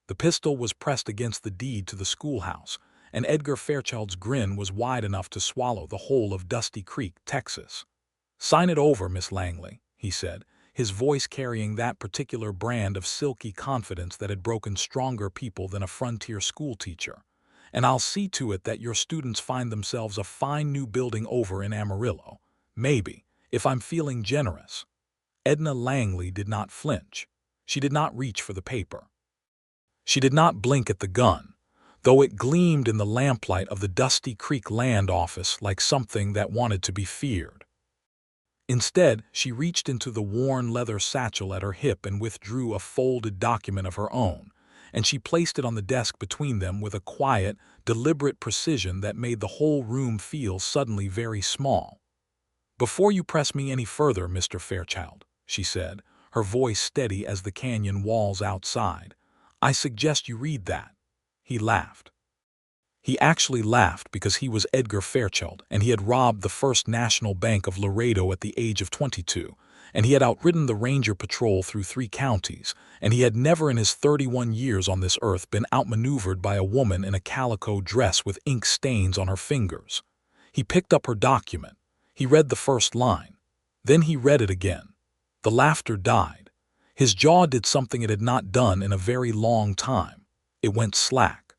The pistol was pressed against the deed to the schoolhouse, and Edgar Fairchild's grin was wide enough to swallow the whole of Dusty Creek, Texas. "Sign it over, Miss Langley," he said, his voice carrying that particular brand of silky confidence that had broken stronger people than a frontier schoolteacher. "And I'll see to it that your students find themselves a fine new building over in Amarillo. Maybe, if I'm feeling generous." Edna Langley did not flinch. She did not reach for the paper. She did not blink at the gun, though it gleamed in the lamplight of the Dusty Creek land office like something that wanted to be feared. Instead, she reached into the worn leather satchel at her hip and withdrew a folded document of her own, and she placed it on the desk between them with a quiet, deliberate precision that made the whole room feel suddenly very small. "Before you press me any further, Mr. Fairchild," she said, her voice steady as the canyon walls outside, "I suggest you read that." He laughed. He actually laughed because he was Edgar Fairchild, and he had robbed the First National Bank of Laredo at the age of 22, and he had outridden the Ranger Patrol through 3 counties, and he had never in his 31 years on this earth been outmaneuvered by a woman in a calico dress with ink stains on her fingers. He picked up her document. He read the first line. Then he read it again. The laughter died. His jaw did something it had not done in a very long time. It went slack.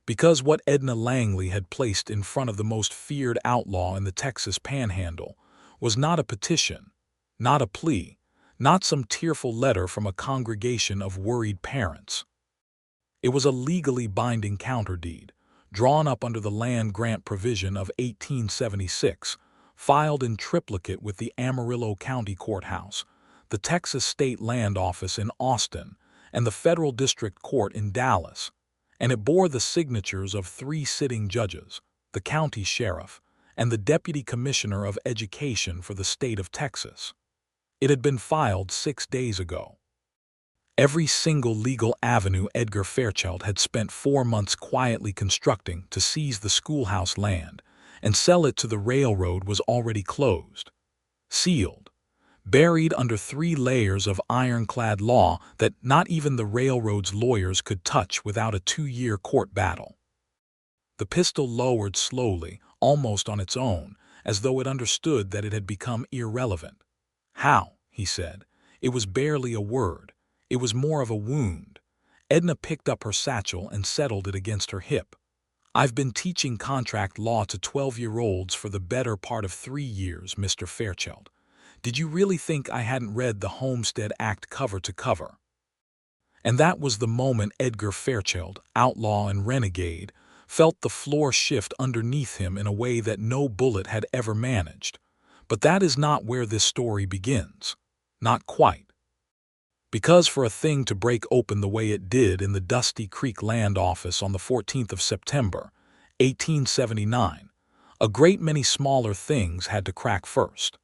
Because what Edna Langley had placed in front of the most feared outlaw in the Texas Panhandle was not a petition, not a plea, not some tearful letter from a congregation of worried parents. It was a legally binding counterdeed, drawn up under the land grant provision of 1876, filed in triplicate with the Amarillo County Courthouse, the Texas State Land Office in Austin, and the Federal District Court in Dallas, and it bore the signatures of 3 sitting judges, the county sheriff, and the Deputy Commissioner of Education for the state of Texas. It had been filed 6 days ago. Every single legal avenue Edgar Fairchild had spent 4 months quietly constructing to seize the schoolhouse land and sell it to the railroad was already closed, sealed, buried under 3 layers of ironclad law that not even the railroad's lawyers could touch without a 2-year court battle. The pistol lowered slowly, almost on its own, as though it understood that it had become irrelevant. "How?" he said. It was barely a word. It was more of a wound. Edna picked up her satchel and settled it against her hip. "I've been teaching contract law to 12-year-olds for the better part of 3 years, Mr. Fairchild. Did you really think I hadn't read the Homestead Act cover to cover?" And that was the moment Edgar Fairchild, outlaw and renegade, felt the floor shift underneath him in a way that no bullet had ever managed. But that is not where this story begins. Not quite. Because for a thing to break open the way it did in the Dusty Creek land office on the 14th of September, 1879, a great many smaller things had to crack first.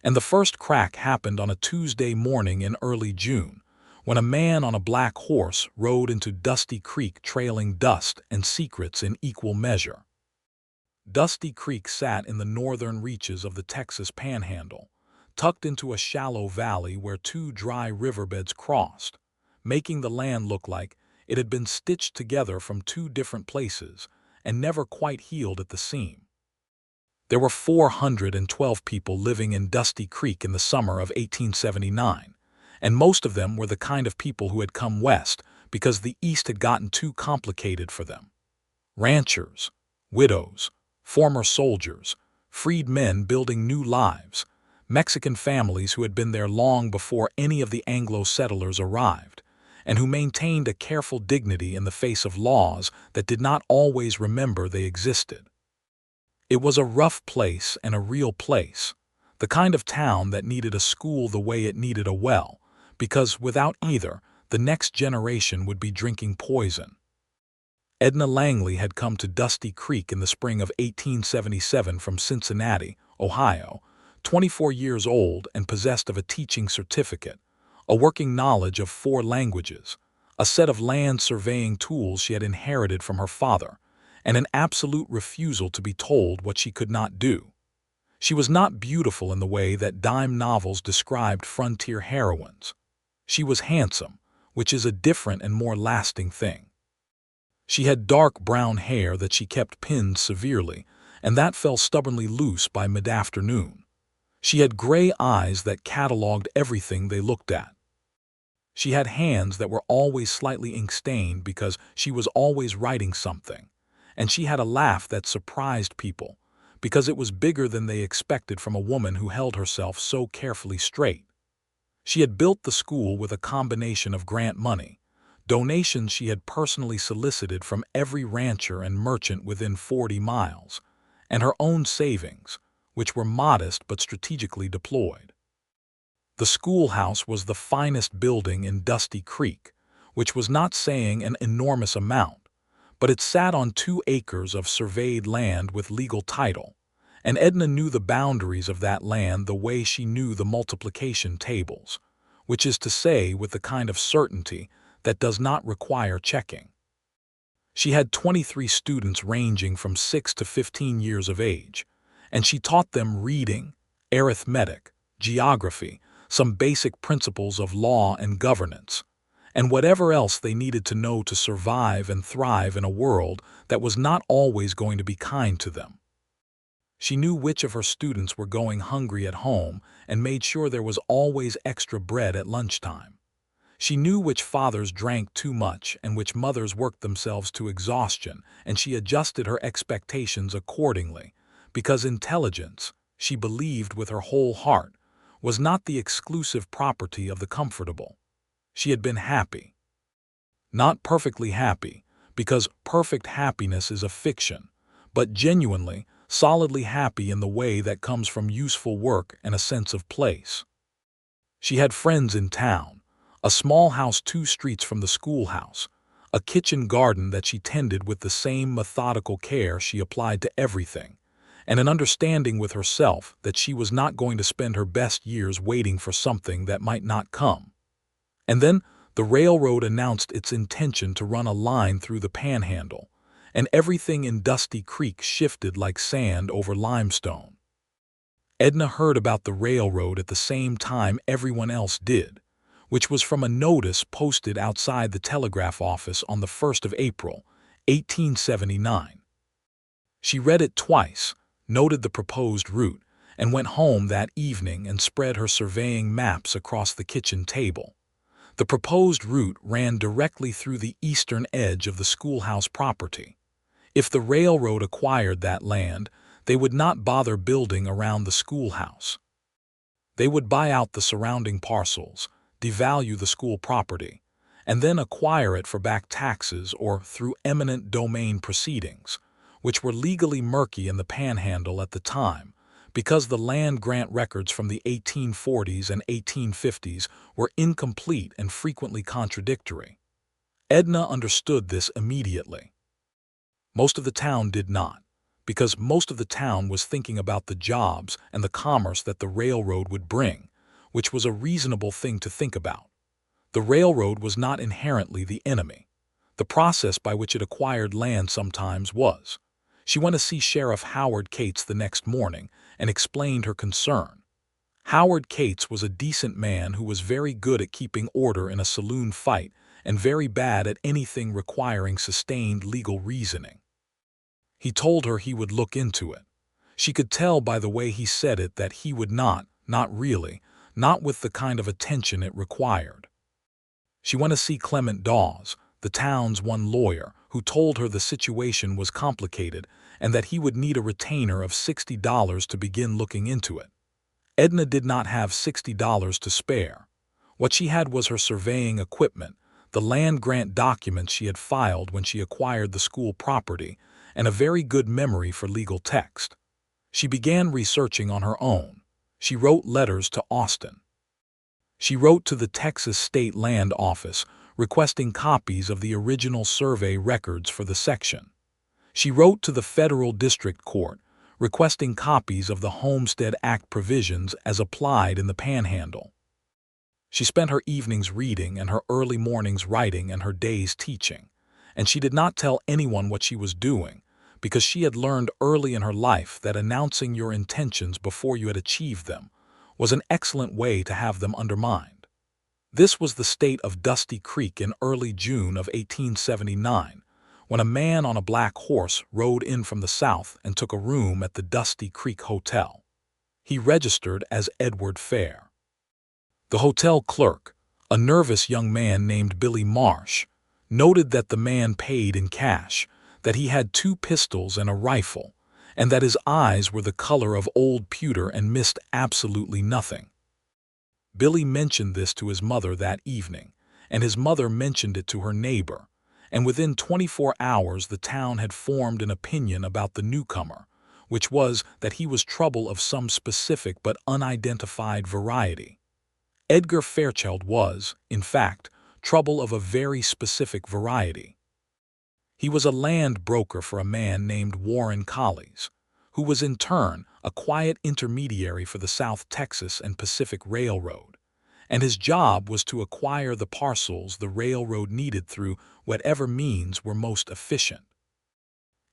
And the first crack happened on a Tuesday morning in early June, when a man on a black horse rode into Dusty Creek trailing dust and secrets in equal measure. Dusty Creek sat in the northern reaches of the Texas Panhandle, tucked into a shallow valley where 2 dry riverbeds crossed, making the land look like it had been stitched together from 2 different places and never quite healed at the seam. There were 412 people living in Dusty Creek in the summer of 1879, and most of them were the kind of people who had come west because the East had gotten too complicated for them. Ranchers, widows, former soldiers, freed men building new lives, Mexican families who had been there long before any of the Anglo settlers arrived, and who maintained a careful dignity in the face of laws that did not always remember they existed. It was a rough place and a real place, the kind of town that needed a school the way it needed a well, because without either, the next generation would be drinking poison. Edna Langley had come to Dusty Creek in the spring of 1877 from Cincinnati, Ohio, 24 years old and possessed of a teaching certificate, a working knowledge of 4 languages, a set of land surveying tools she had inherited from her father, and an absolute refusal to be told what she could not do. She was not beautiful in the way that dime novels described frontier heroines. She was handsome, which is a different and more lasting thing. She had dark brown hair that she kept pinned severely, and that fell stubbornly loose by mid-afternoon. She had gray eyes that catalogued everything they looked at. She had hands that were always slightly ink-stained because she was always writing something, and she had a laugh that surprised people because it was bigger than they expected from a woman who held herself so carefully straight. She had built the school with a combination of grant money, donations she had personally solicited from every rancher and merchant within 40 miles, and her own savings, which were modest but strategically deployed. The schoolhouse was the finest building in Dusty Creek, which was not saying an enormous amount, but it sat on 2 acres of surveyed land with legal title, and Edna knew the boundaries of that land the way she knew the multiplication tables, which is to say with the kind of certainty that does not require checking. She had 23 students ranging from 6 to 15 years of age, and she taught them reading, arithmetic, geography, some basic principles of law and governance, and whatever else they needed to know to survive and thrive in a world that was not always going to be kind to them. She knew which of her students were going hungry at home and made sure there was always extra bread at lunchtime. She knew which fathers drank too much and which mothers worked themselves to exhaustion, and she adjusted her expectations accordingly, because intelligence, she believed with her whole heart, was not the exclusive property of the comfortable. She had been happy. Not perfectly happy, because perfect happiness is a fiction, but genuinely, solidly happy in the way that comes from useful work and a sense of place. She had friends in town, a small house 2 streets from the schoolhouse, a kitchen garden that she tended with the same methodical care she applied to everything, and an understanding with herself that she was not going to spend her best years waiting for something that might not come. And then the railroad announced its intention to run a line through the Panhandle, and everything in Dusty Creek shifted like sand over limestone. Edna heard about the railroad at the same time everyone else did, which was from a notice posted outside the telegraph office on the 1st of April, 1879. She read it twice, noted the proposed route, and went home that evening and spread her surveying maps across the kitchen table. The proposed route ran directly through the eastern edge of the schoolhouse property. If the railroad acquired that land, they would not bother building around the schoolhouse. They would buy out the surrounding parcels, devalue the school property, and then acquire it for back taxes or through eminent domain proceedings, which were legally murky in the Panhandle at the time, because the land grant records from the 1840s and 1850s were incomplete and frequently contradictory. Edna understood this immediately. Most of the town did not, because most of the town was thinking about the jobs and the commerce that the railroad would bring, which was a reasonable thing to think about. The railroad was not inherently the enemy. The process by which it acquired land sometimes was. She went to see Sheriff Howard Cates the next morning and explained her concern. Howard Cates was a decent man who was very good at keeping order in a saloon fight and very bad at anything requiring sustained legal reasoning. He told her he would look into it. She could tell by the way he said it that he would not really, not with the kind of attention it required. She went to see Clement Dawes, the town's one lawyer, who told her the situation was complicated and that he would need a retainer of $60 to begin looking into it. Edna did not have $60 to spare. What she had was her surveying equipment, the land grant documents she had filed when she acquired the school property, and a very good memory for legal text. She began researching on her own. She wrote letters to Austin. She wrote to the Texas State Land Office requesting copies of the original survey records for the section. She wrote to the Federal District Court requesting copies of the Homestead Act provisions as applied in the Panhandle. She spent her evenings reading and her early mornings writing and her days teaching, and she did not tell anyone what she was doing, because she had learned early in her life that announcing your intentions before you had achieved them was an excellent way to have them undermined. This was the state of Dusty Creek in early June of 1879, when a man on a black horse rode in from the south and took a room at the Dusty Creek Hotel. He registered as Edward Fair. The hotel clerk, a nervous young man named Billy Marsh, noted that the man paid in cash, that he had 2 pistols and a rifle, and that his eyes were the color of old pewter and missed absolutely nothing. Billy mentioned this to his mother that evening, and his mother mentioned it to her neighbor, and within 24 hours the town had formed an opinion about the newcomer, which was that he was trouble of some specific but unidentified variety. Edgar Fairchild was, in fact, trouble of a very specific variety. He was a land broker for a man named Warren Collies, who was in turn a quiet intermediary for the South Texas and Pacific Railroad, and his job was to acquire the parcels the railroad needed through whatever means were most efficient.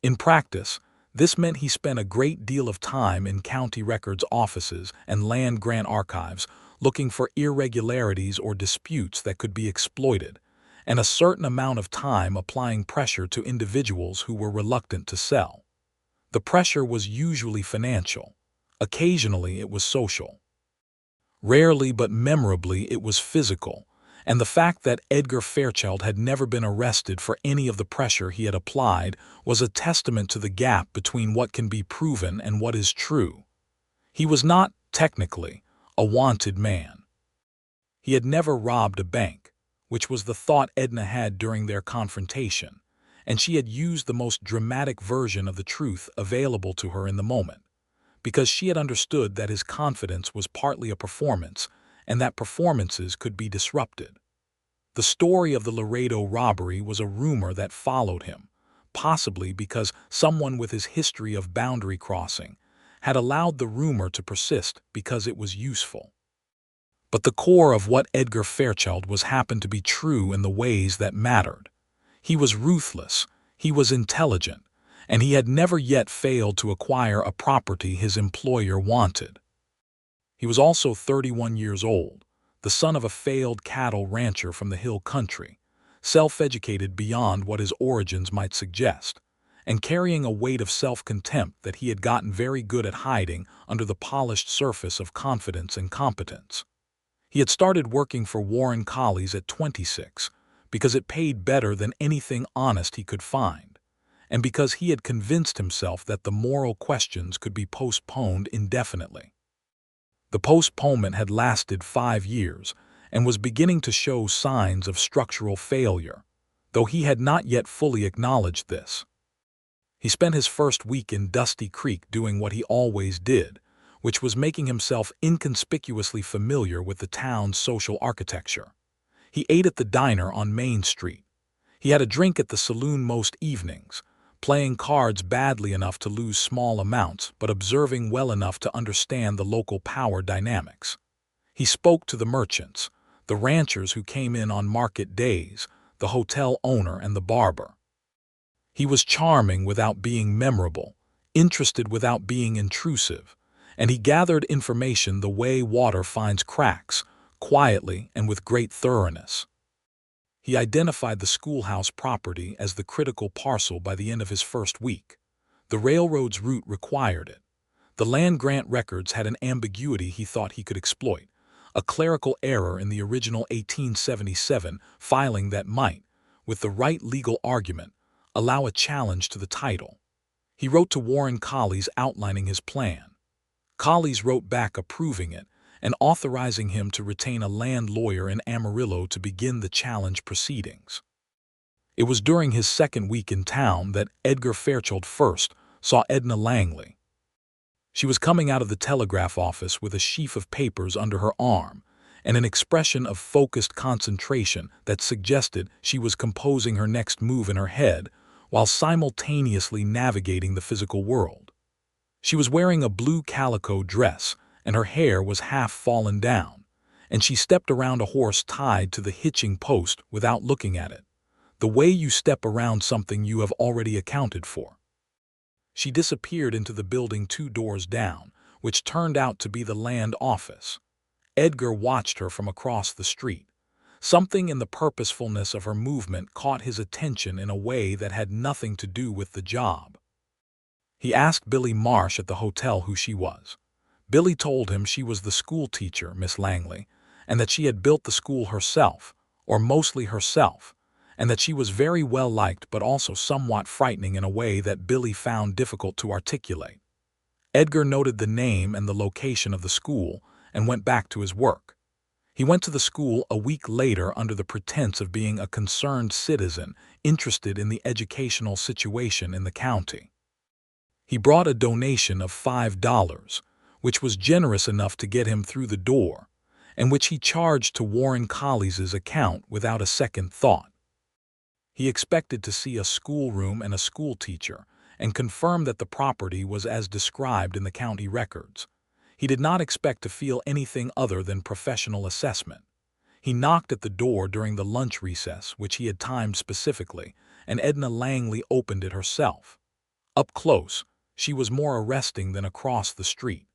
In practice, this meant he spent a great deal of time in county records offices and land grant archives looking for irregularities or disputes that could be exploited, and a certain amount of time applying pressure to individuals who were reluctant to sell. The pressure was usually financial. Occasionally it was social. Rarely but memorably it was physical, and the fact that Edgar Fairchild had never been arrested for any of the pressure he had applied was a testament to the gap between what can be proven and what is true. He was not, technically, a wanted man. He had never robbed a bank, which was the thought Edna had during their confrontation, and she had used the most dramatic version of the truth available to her in the moment, because she had understood that his confidence was partly a performance and that performances could be disrupted. The story of the Laredo robbery was a rumor that followed him, possibly because someone with his history of boundary crossing had allowed the rumor to persist because it was useful. But the core of what Edgar Fairchild was happened to be true in the ways that mattered. He was ruthless, he was intelligent, and he had never yet failed to acquire a property his employer wanted. He was also 31 years old, the son of a failed cattle rancher from the hill country, self-educated beyond what his origins might suggest, and carrying a weight of self-contempt that he had gotten very good at hiding under the polished surface of confidence and competence. He had started working for Warren Collies at 26 because it paid better than anything honest he could find, and because he had convinced himself that the moral questions could be postponed indefinitely. The postponement had lasted 5 years and was beginning to show signs of structural failure, though he had not yet fully acknowledged this. He spent his first week in Dusty Creek doing what he always did, which was making himself inconspicuously familiar with the town's social architecture. He ate at the diner on Main Street. He had a drink at the saloon most evenings, playing cards badly enough to lose small amounts but observing well enough to understand the local power dynamics. He spoke to the merchants, the ranchers who came in on market days, the hotel owner and the barber. He was charming without being memorable, interested without being intrusive, and he gathered information the way water finds cracks, quietly and with great thoroughness. He identified the schoolhouse property as the critical parcel by the end of his first week. The railroad's route required it. The land grant records had an ambiguity he thought he could exploit, a clerical error in the original 1877 filing that might, with the right legal argument, allow a challenge to the title. He wrote to Warren Collies outlining his plan. Collies wrote back approving it and authorizing him to retain a land lawyer in Amarillo to begin the challenge proceedings. It was during his second week in town that Edgar Fairchild first saw Edna Langley. She was coming out of the telegraph office with a sheaf of papers under her arm and an expression of focused concentration that suggested she was composing her next move in her head while simultaneously navigating the physical world. She was wearing a blue calico dress, and her hair was half fallen down, and she stepped around a horse tied to the hitching post without looking at it, the way you step around something you have already accounted for. She disappeared into the building 2 doors down, which turned out to be the land office. Edgar watched her from across the street, Something in the purposefulness of her movement caught his attention in a way that had nothing to do with the job. He asked Billy Marsh at the hotel who she was. Billy told him she was the schoolteacher, Miss Langley, and that she had built the school herself, or mostly herself, and that she was very well liked but also somewhat frightening in a way that Billy found difficult to articulate. Edgar noted the name and the location of the school and went back to his work. He went to the school a week later under the pretense of being a concerned citizen interested in the educational situation in the county. He brought a donation of $5, which was generous enough to get him through the door, and which he charged to Warren Collies's account without a second thought. He expected to see a schoolroom and a schoolteacher, and confirmed that the property was as described in the county records. He did not expect to feel anything other than professional assessment. He knocked at the door during the lunch recess, which he had timed specifically, and Edna Langley opened it herself. Up close, she was more arresting than across the street.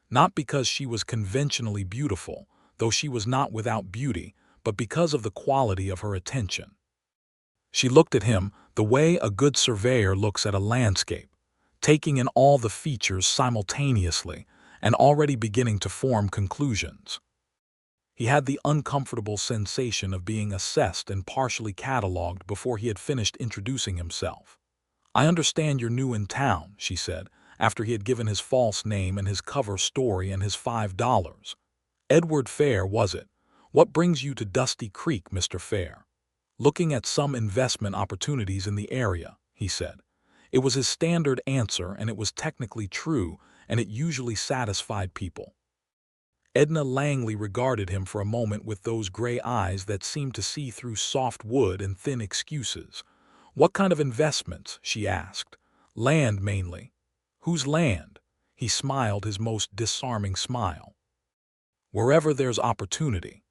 Not because she was conventionally beautiful, though she was not without beauty, but because of the quality of her attention. She looked at him the way a good surveyor looks at a landscape, taking in all the features simultaneously and already beginning to form conclusions. He had the uncomfortable sensation of being assessed and partially catalogued before he had finished introducing himself. "I understand you're new in town," she said, after he had given his false name and his cover story and his $5. "Edward Fair, was it? What brings you to Dusty Creek, Mr. Fair?" "Looking at some investment opportunities in the area," he said. It was his standard answer, and it was technically true, and it usually satisfied people. Edna Langley regarded him for a moment with those gray eyes that seemed to see through soft wood and thin excuses. "What kind of investments?" she asked. "Land, mainly." "Whose land?" He smiled his most disarming smile. "Wherever there's opportunity."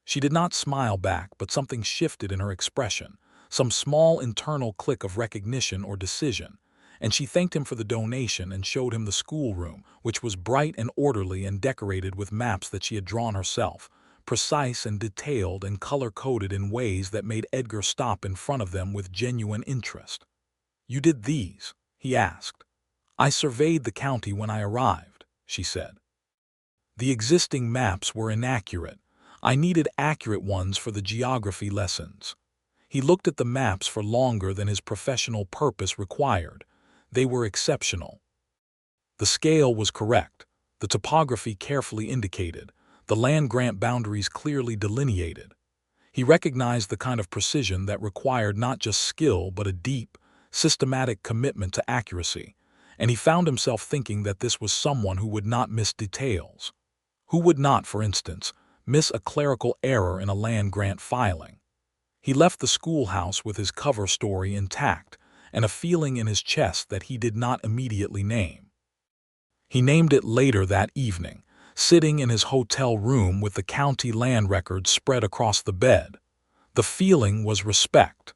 She did not smile back, but something shifted in her expression, some small internal click of recognition or decision, and she thanked him for the donation and showed him the schoolroom, which was bright and orderly and decorated with maps that she had drawn herself, precise and detailed and color-coded in ways that made Edgar stop in front of them with genuine interest. "You did these?" he asked. "I surveyed the county when I arrived," she said. "The existing maps were inaccurate. I needed accurate ones for the geography lessons." He looked at the maps for longer than his professional purpose required. They were exceptional. The scale was correct, the topography carefully indicated, the land grant boundaries clearly delineated. He recognized the kind of precision that required not just skill but a deep, systematic commitment to accuracy, and he found himself thinking that this was someone who would not miss details. Who would not, for instance, miss a clerical error in a land grant filing? He left the schoolhouse with his cover story intact and a feeling in his chest that he did not immediately name. He named it later that evening, sitting in his hotel room with the county land records spread across the bed. The feeling was respect.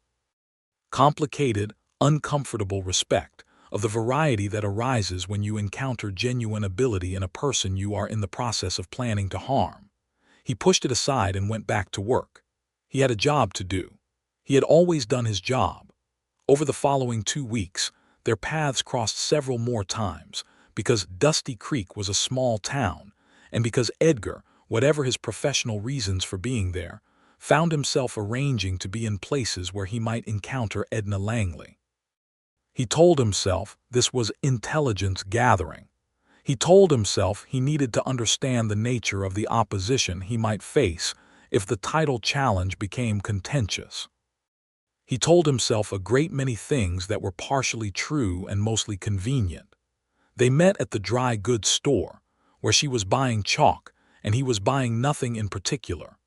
Complicated, uncomfortable respect, of the variety that arises when you encounter genuine ability in a person you are in the process of planning to harm. He pushed it aside and went back to work. He had a job to do. He had always done his job. Over the following 2 weeks, their paths crossed several more times, because Dusty Creek was a small town, and because Edgar, whatever his professional reasons for being there, found himself arranging to be in places where he might encounter Edna Langley. He told himself this was intelligence gathering. He told himself he needed to understand the nature of the opposition he might face if the title challenge became contentious. He told himself a great many things that were partially true and mostly convenient. They met at the dry goods store, where she was buying chalk and he was buying nothing in particular.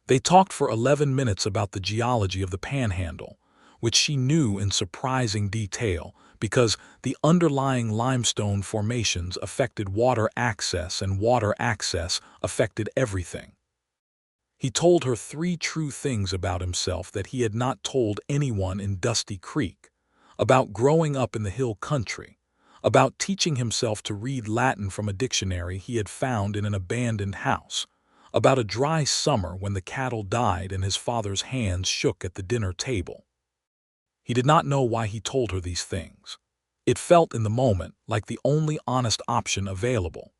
They talked for 11 minutes about the geology of the Panhandle, which she knew in surprising detail because the underlying limestone formations affected water access and water access affected everything. He told her 3 true things about himself that he had not told anyone in Dusty Creek, about growing up in the hill country, about teaching himself to read Latin from a dictionary he had found in an abandoned house, about a dry summer when the cattle died and his father's hands shook at the dinner table. He did not know why he told her these things. It felt in the moment like the only honest option available.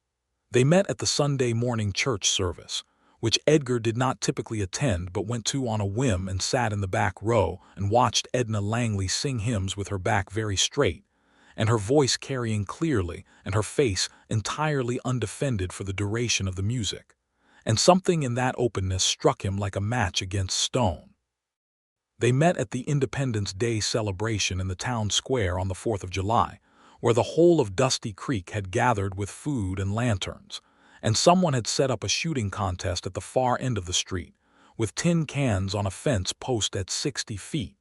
They met at the Sunday morning church service, which Edgar did not typically attend but went to on a whim, and sat in the back row and watched Edna Langley sing hymns with her back very straight, and her voice carrying clearly and her face entirely undefended for the duration of the music. And something in that openness struck him like a match against stone. They met at the Independence Day celebration in the town square on the 4th of July, where the whole of Dusty Creek had gathered with food and lanterns, and someone had set up a shooting contest at the far end of the street, with tin cans on a fence post at 60 feet.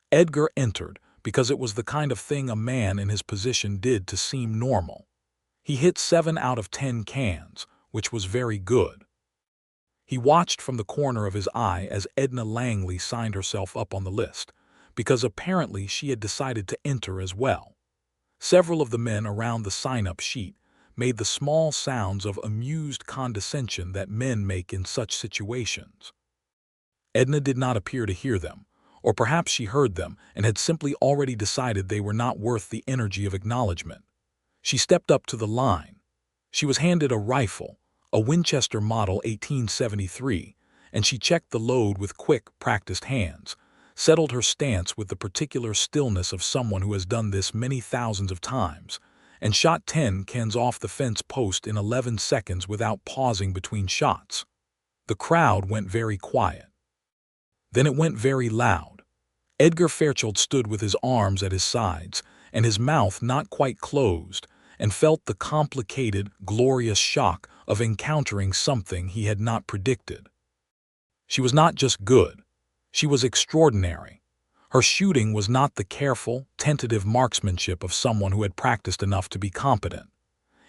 Edgar entered because it was the kind of thing a man in his position did to seem normal. He hit 7 out of 10 cans, which was very good. He watched from the corner of his eye as Edna Langley signed herself up on the list, because apparently she had decided to enter as well. Several of the men around the sign-up sheet made the small sounds of amused condescension that men make in such situations. Edna did not appear to hear them, or perhaps she heard them and had simply already decided they were not worth the energy of acknowledgement. She stepped up to the line. She was handed a rifle, a Winchester Model 1873, and she checked the load with quick, practiced hands, settled her stance with the particular stillness of someone who has done this many thousands of times, and shot 10 cans off the fence post in 11 seconds without pausing between shots. The crowd went very quiet. Then it went very loud. Edgar Fairchild stood with his arms at his sides and his mouth not quite closed, and felt the complicated, glorious shock of encountering something he had not predicted. She was not just good. She was extraordinary. Her shooting was not the careful, tentative marksmanship of someone who had practiced enough to be competent.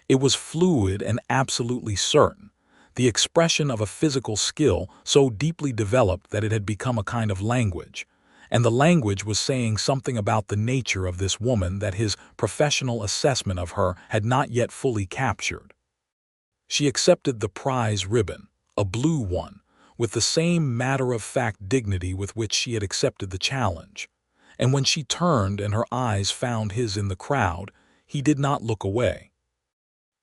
It was fluid and absolutely certain, the expression of a physical skill so deeply developed that it had become a kind of language, and the language was saying something about the nature of this woman that his professional assessment of her had not yet fully captured. She accepted the prize ribbon, a blue one, with the same matter-of-fact dignity with which she had accepted the challenge, and when she turned and her eyes found his in the crowd, he did not look away.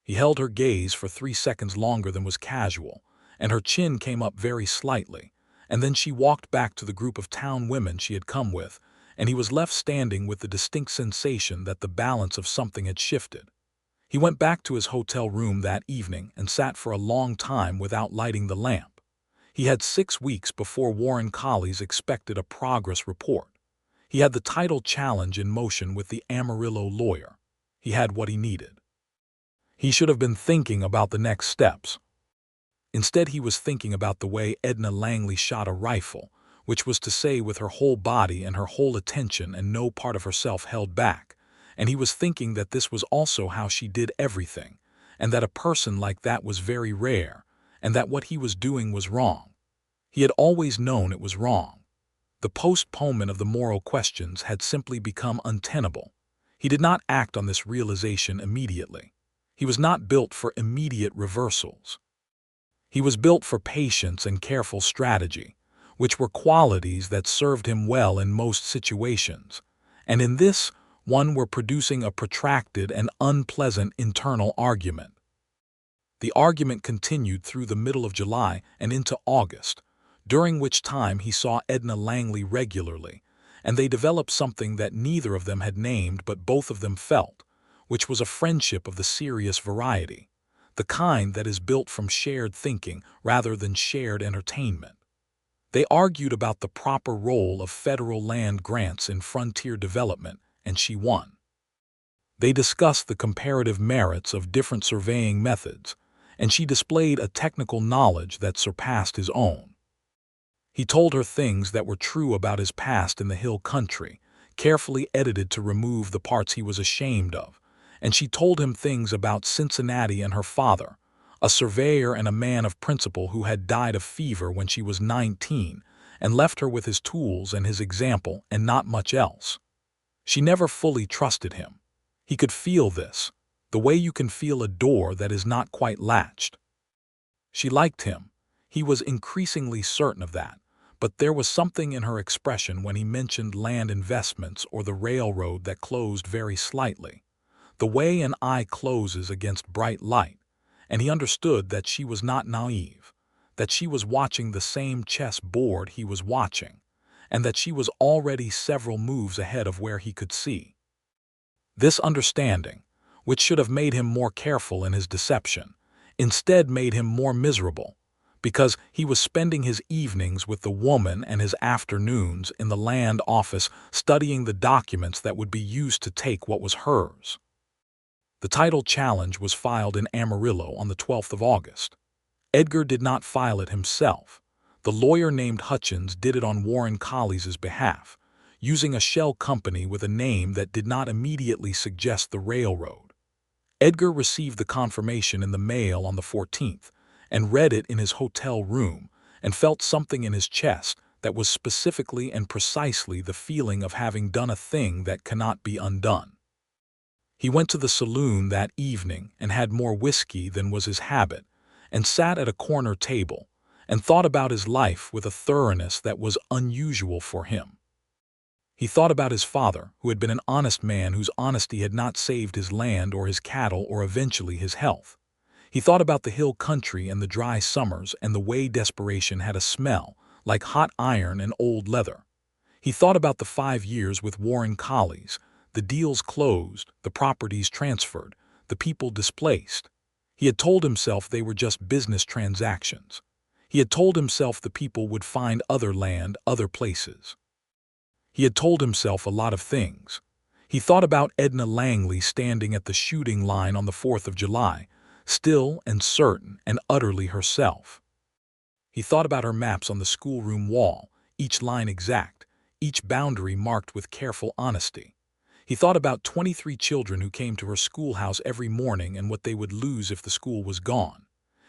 He held her gaze for 3 seconds longer than was casual, and her chin came up very slightly, and then she walked back to the group of town women she had come with, and he was left standing with the distinct sensation that the balance of something had shifted. He went back to his hotel room that evening and sat for a long time without lighting the lamp. He had 6 weeks before Warren Colley's expected a progress report. He had the title challenge in motion with the Amarillo lawyer. He had what he needed. He should have been thinking about the next steps. Instead, he was thinking about the way Edna Langley shot a rifle, which was to say with her whole body and her whole attention and no part of herself held back, and he was thinking that this was also how she did everything, and that a person like that was very rare, and that what he was doing was wrong. He had always known it was wrong. The postponement of the moral questions had simply become untenable. He did not act on this realization immediately. He was not built for immediate reversals. He was built for patience and careful strategy, which were qualities that served him well in most situations, and in this one were producing a protracted and unpleasant internal argument. The argument continued through the middle of July and into August, during which time he saw Edna Langley regularly, and they developed something that neither of them had named but both of them felt, which was a friendship of the serious variety, the kind that is built from shared thinking rather than shared entertainment. They argued about the proper role of federal land grants in frontier development, and she won. They discussed the comparative merits of different surveying methods, and she displayed a technical knowledge that surpassed his own. He told her things that were true about his past in the hill country, carefully edited to remove the parts he was ashamed of, and she told him things about Cincinnati and her father, a surveyor and a man of principle who had died of fever when she was 19 and left her with his tools and his example and not much else. She never fully trusted him. He could feel this, the way you can feel a door that is not quite latched. She liked him, He was increasingly certain of that, but there was something in her expression when he mentioned land investments or the railroad that closed very slightly, the way an eye closes against bright light, and he understood that she was not naive, that she was watching the same chess board he was watching, and that she was already several moves ahead of where he could see. This understanding, which should have made him more careful in his deception, instead made him more miserable, because he was spending his evenings with the woman and his afternoons in the land office studying the documents that would be used to take what was hers. The title challenge was filed in Amarillo on the 12th of August. Edgar did not file it himself. The lawyer named Hutchins did it on Warren Collies's behalf, using a shell company with a name that did not immediately suggest the railroad. Edgar received the confirmation in the mail on the 14th and read it in his hotel room and felt something in his chest that was specifically and precisely the feeling of having done a thing that cannot be undone. He went to the saloon that evening and had more whiskey than was his habit, and sat at a corner table and thought about his life with a thoroughness that was unusual for him. He thought about his father, who had been an honest man whose honesty had not saved his land or his cattle or eventually his health. He thought about the hill country and the dry summers and the way desperation had a smell, like hot iron and old leather. He thought about the 5 years with Warren Collies, the deals closed, the properties transferred, the people displaced. He had told himself they were just business transactions. He had told himself the people would find other land, other places. He had told himself a lot of things. He thought about Edna Langley standing at the shooting line on the 4th of July, still and certain and utterly herself. He thought about her maps on the schoolroom wall, each line exact, each boundary marked with careful honesty. He thought about 23 children who came to her schoolhouse every morning and what they would lose if the school was gone.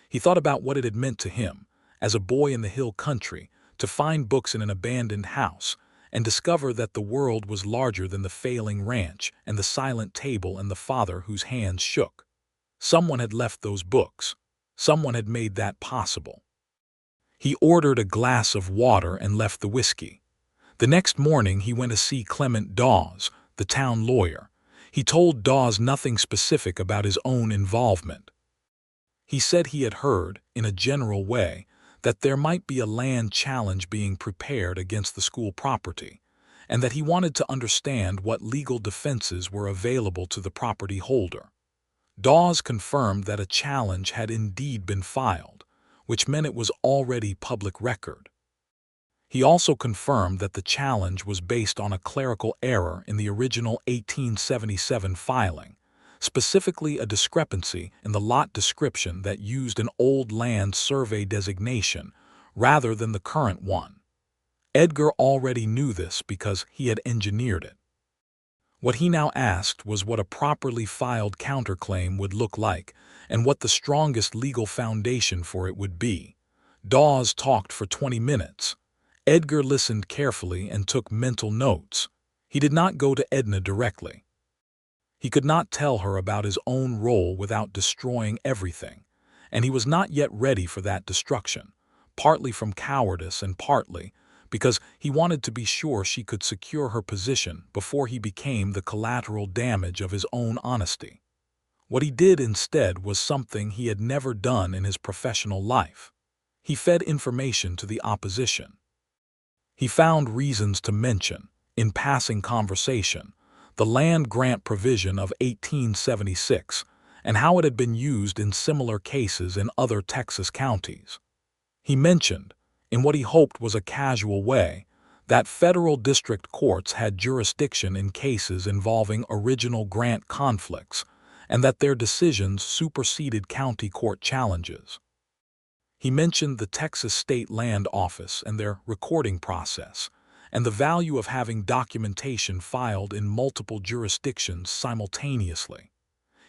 He thought about what it had meant to him, as a boy in the hill country, to find books in an abandoned house and discover that the world was larger than the failing ranch and the silent table and the father whose hands shook. Someone had left those books. Someone had made that possible. He ordered a glass of water and left the whiskey. The next morning he went to see Clement Dawes, the town lawyer. He told Dawes nothing specific about his own involvement. He said he had heard, in a general way, that there might be a land challenge being prepared against the school property, and that he wanted to understand what legal defenses were available to the property holder. Dawes confirmed that a challenge had indeed been filed, which meant it was already public record. He also confirmed that the challenge was based on a clerical error in the original 1877 filing, specifically a discrepancy in the lot description that used an old land survey designation rather than the current one. Edgar already knew this because he had engineered it. What he now asked was what a properly filed counterclaim would look like and what the strongest legal foundation for it would be. Dawes talked for 20 minutes. Edgar listened carefully and took mental notes. He did not go to Edna directly. He could not tell her about his own role without destroying everything, and he was not yet ready for that destruction, partly from cowardice and partly because he wanted to be sure she could secure her position before he became the collateral damage of his own honesty. What he did instead was something he had never done in his professional life. He fed information to the opposition. He found reasons to mention, in passing conversation, the land grant provision of 1876 and how it had been used in similar cases in other Texas counties. He mentioned, in what he hoped was a casual way, that federal district courts had jurisdiction in cases involving original grant conflicts and that their decisions superseded county court challenges. He mentioned the Texas State Land Office and their recording process, and the value of having documentation filed in multiple jurisdictions simultaneously.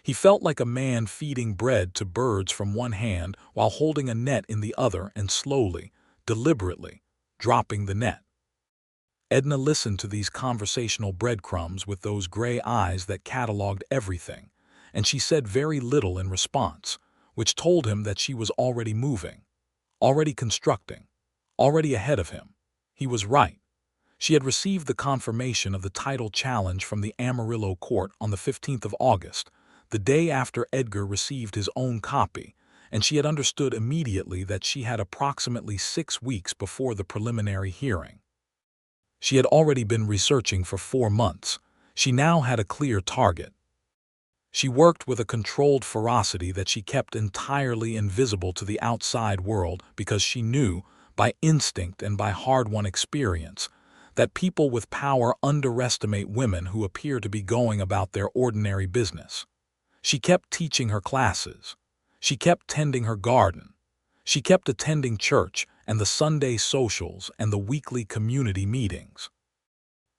He felt like a man feeding bread to birds from one hand while holding a net in the other and slowly, deliberately, dropping the net. Edna listened to these conversational breadcrumbs with those gray eyes that cataloged everything, and she said very little in response, which told him that she was already moving. already constructing, already ahead of him. He was right. She had received the confirmation of the title challenge from the Amarillo court on the 15th of August, the day after Edgar received his own copy, and she had understood immediately that she had approximately 6 weeks before the preliminary hearing. She had already been researching for 4 months. She now had a clear target. She worked with a controlled ferocity that she kept entirely invisible to the outside world because she knew, by instinct and by hard-won experience, that people with power underestimate women who appear to be going about their ordinary business. She kept teaching her classes. She kept tending her garden. She kept attending church and the Sunday socials and the weekly community meetings.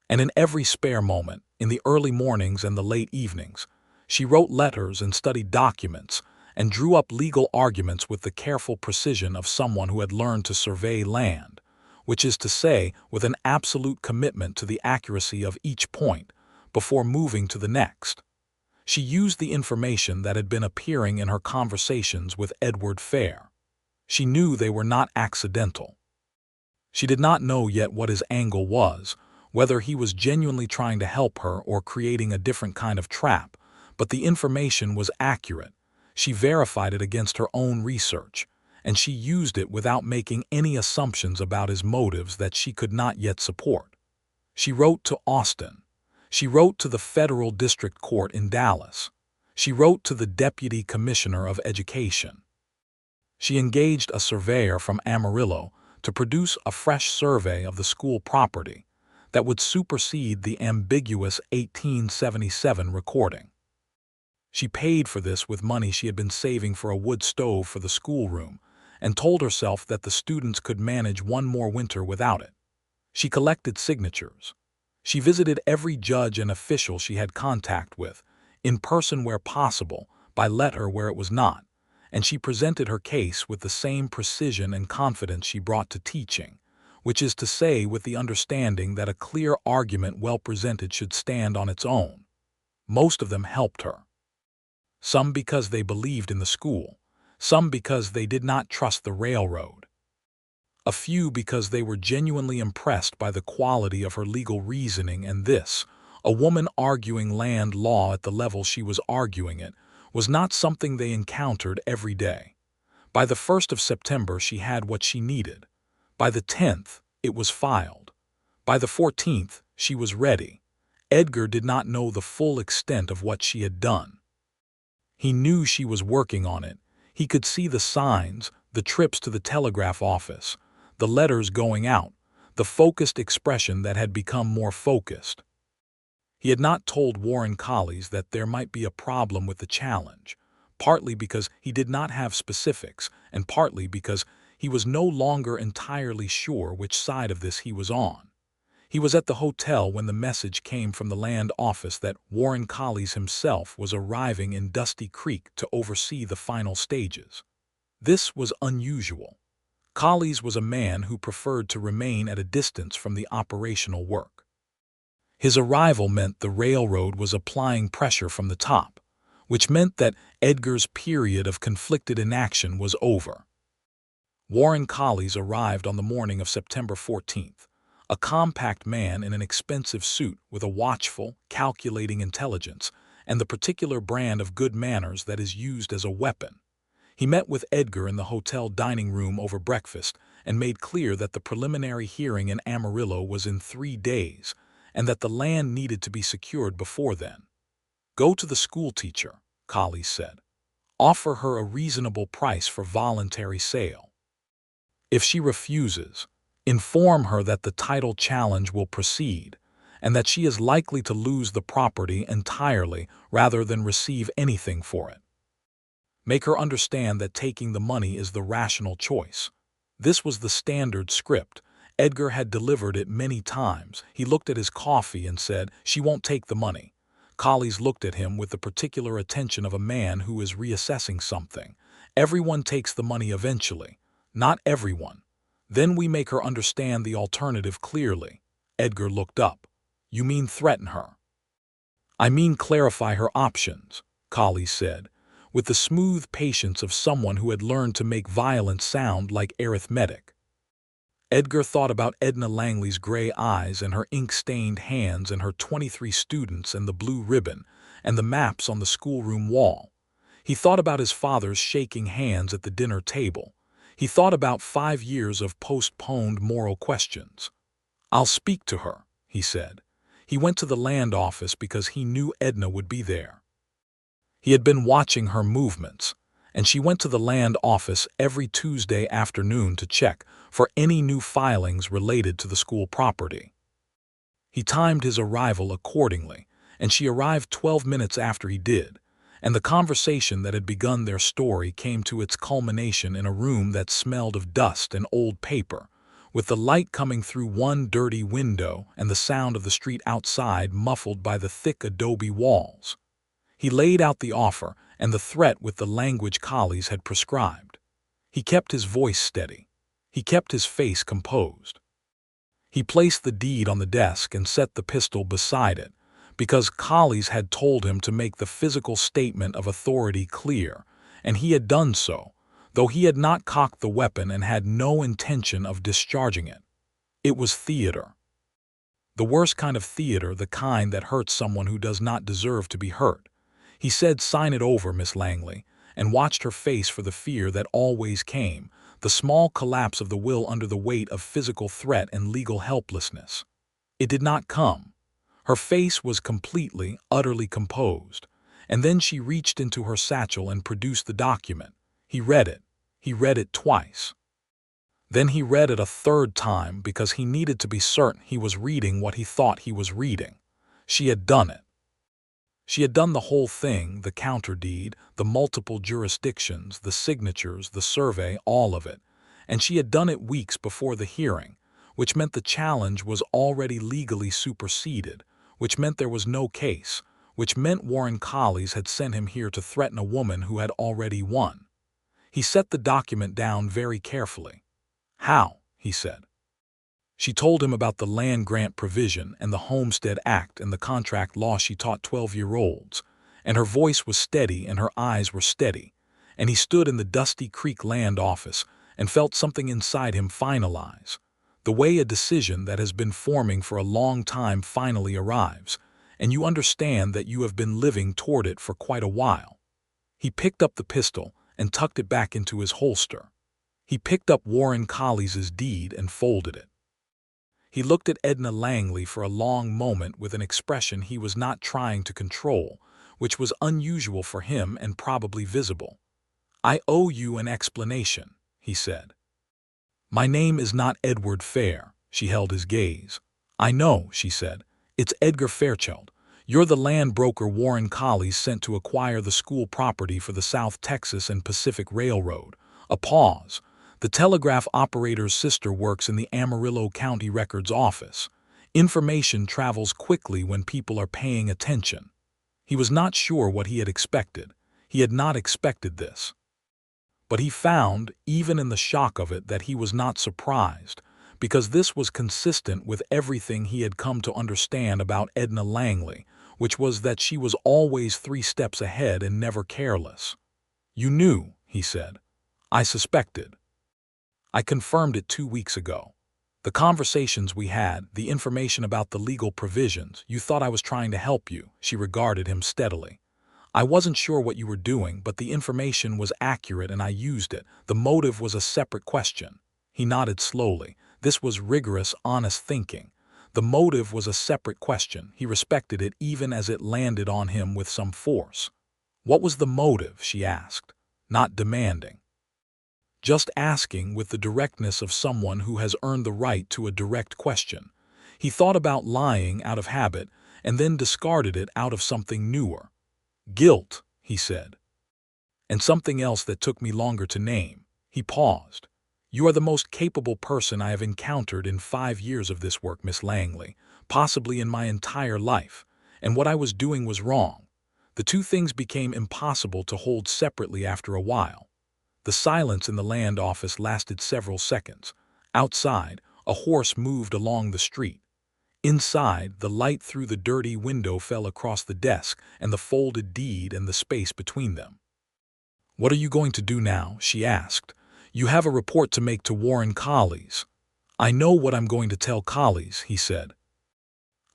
And in every spare moment, in the early mornings and the late evenings, she wrote letters and studied documents and drew up legal arguments with the careful precision of someone who had learned to survey land, which is to say, with an absolute commitment to the accuracy of each point before moving to the next. She used the information that had been appearing in her conversations with Edward Fair. She knew they were not accidental. She did not know yet what his angle was, whether he was genuinely trying to help her or creating a different kind of trap, but the information was accurate. She verified it against her own research, and she used it without making any assumptions about his motives that she could not yet support. She wrote to Austin. She wrote to the Federal District Court in Dallas. She wrote to the Deputy Commissioner of Education. She engaged a surveyor from Amarillo to produce a fresh survey of the school property that would supersede the ambiguous 1877 recording. She paid for this with money she had been saving for a wood stove for the schoolroom, and told herself that the students could manage one more winter without it. She collected signatures. She visited every judge and official she had contact with, in person where possible, by letter where it was not, and she presented her case with the same precision and confidence she brought to teaching, which is to say with the understanding that a clear argument well presented should stand on its own. Most of them helped her. Some because they believed in the school, some because they did not trust the railroad. A few because they were genuinely impressed by the quality of her legal reasoning, and this, a woman arguing land law at the level she was arguing it, was not something they encountered every day. By the 1st of September she had what she needed. By the 10th, it was filed. By the 14th, she was ready. Edgar did not know the full extent of what she had done. He knew she was working on it. He could see the signs, the trips to the telegraph office, the letters going out, the focused expression that had become more focused. He had not told Warren Collies that there might be a problem with the challenge, partly because he did not have specifics, and partly because he was no longer entirely sure which side of this he was on. He was at the hotel when the message came from the land office that Warren Collies himself was arriving in Dusty Creek to oversee the final stages. This was unusual. Collies was a man who preferred to remain at a distance from the operational work. His arrival meant the railroad was applying pressure from the top, which meant that Edgar's period of conflicted inaction was over. Warren Collies arrived on the morning of September 14th. A compact man in an expensive suit with a watchful, calculating intelligence and the particular brand of good manners that is used as a weapon. He met with Edgar in the hotel dining room over breakfast and made clear that the preliminary hearing in Amarillo was in 3 days and that the land needed to be secured before then. Go to the schoolteacher, Collies said. Offer her a reasonable price for voluntary sale. If she refuses, inform her that the title challenge will proceed and that she is likely to lose the property entirely rather than receive anything for it. Make her understand that taking the money is the rational choice. This was the standard script. Edgar had delivered it many times. He looked at his coffee and said, "She won't take the money." Collies looked at him with the particular attention of a man who is reassessing something. Everyone takes the money eventually. Not everyone. Then we make her understand the alternative clearly. Edgar looked up. You mean threaten her? I mean clarify her options, Collies said, with the smooth patience of someone who had learned to make violence sound like arithmetic. Edgar thought about Edna Langley's gray eyes and her ink-stained hands and her 23 students and the blue ribbon and the maps on the schoolroom wall. He thought about his father's shaking hands at the dinner table. He thought about 5 years of postponed moral questions. "I'll speak to her," he said. He went to the land office because he knew Edna would be there. He had been watching her movements, and she went to the land office every Tuesday afternoon to check for any new filings related to the school property. He timed his arrival accordingly, and she arrived 12 minutes after he did, and the conversation that had begun their story came to its culmination in a room that smelled of dust and old paper, with the light coming through one dirty window and the sound of the street outside muffled by the thick adobe walls. He laid out the offer and the threat with the language collies had prescribed. He kept his voice steady. He kept his face composed. He placed the deed on the desk and set the pistol beside it, because collies had told him to make the physical statement of authority clear, and he had done so, though he had not cocked the weapon and had no intention of discharging it. It was theater. The worst kind of theater, the kind that hurts someone who does not deserve to be hurt. He said, "Sign it over, Miss Langley," and watched her face for the fear that always came, the small collapse of the will under the weight of physical threat and legal helplessness. It did not come. Her face was completely, utterly composed, and then she reached into her satchel and produced the document. He read it. He read it twice. Then he read it a third time because he needed to be certain he was reading what he thought he was reading. She had done it. She had done the whole thing, the counterdeed, the multiple jurisdictions, the signatures, the survey, all of it, and she had done it weeks before the hearing, which meant the challenge was already legally superseded, which meant there was no case, which meant Warren Collies had sent him here to threaten a woman who had already won. He set the document down very carefully. "How?" he said. She told him about the land grant provision and the Homestead Act and the contract law she taught 12-year-olds, and her voice was steady and her eyes were steady, and he stood in the Dusty Creek land office and felt something inside him finalize, the way a decision that has been forming for a long time finally arrives, and you understand that you have been living toward it for quite a while. He picked up the pistol and tucked it back into his holster. He picked up Warren Collies' deed and folded it. He looked at Edna Langley for a long moment with an expression he was not trying to control, which was unusual for him and probably visible. "I owe you an explanation," he said. "My name is not Edward Fair." She held his gaze. "I know," she said. "It's Edgar Fairchild. You're the land broker Warren Collies sent to acquire the school property for the South Texas and Pacific Railroad." A pause. "The telegraph operator's sister works in the Amarillo County Records office. Information travels quickly when people are paying attention." He was not sure what he had expected. He had not expected this. But he found, even in the shock of it, that he was not surprised, because this was consistent with everything he had come to understand about Edna Langley, which was that she was always 3 steps ahead and never careless. "You knew," he said. "I suspected. I confirmed it 2 weeks ago. The conversations we had, the information about the legal provisions, you thought I was trying to help you." She regarded him steadily. "I wasn't sure what you were doing, but the information was accurate and I used it. The motive was a separate question." He nodded slowly. This was rigorous, honest thinking. The motive was a separate question. He respected it even as it landed on him with some force. "What was the motive?" she asked, not demanding. Just asking with the directness of someone who has earned the right to a direct question. He thought about lying out of habit and then discarded it out of something newer. "Guilt," he said. "And something else that took me longer to name." He paused. "You are the most capable person I have encountered in 5 years of this work, Miss Langley, possibly in my entire life, and what I was doing was wrong." The two things became impossible to hold separately after a while. The silence in the land office lasted several seconds. Outside, a horse moved along the street. Inside, the light through the dirty window fell across the desk and the folded deed and the space between them. "What are you going to do now?" she asked. "You have a report to make to Warren Collies." "I know what I'm going to tell Collies," he said.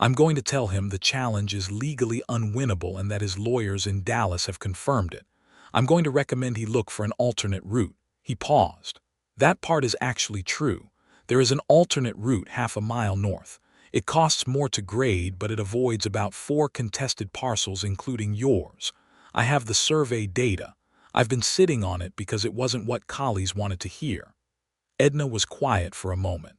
"I'm going to tell him the challenge is legally unwinnable and that his lawyers in Dallas have confirmed it. I'm going to recommend he look for an alternate route." He paused. "That part is actually true. There is an alternate route half a mile north. It costs more to grade, but it avoids about 4 contested parcels, including yours. I have the survey data. I've been sitting on it because it wasn't what Collies wanted to hear." Edna was quiet for a moment.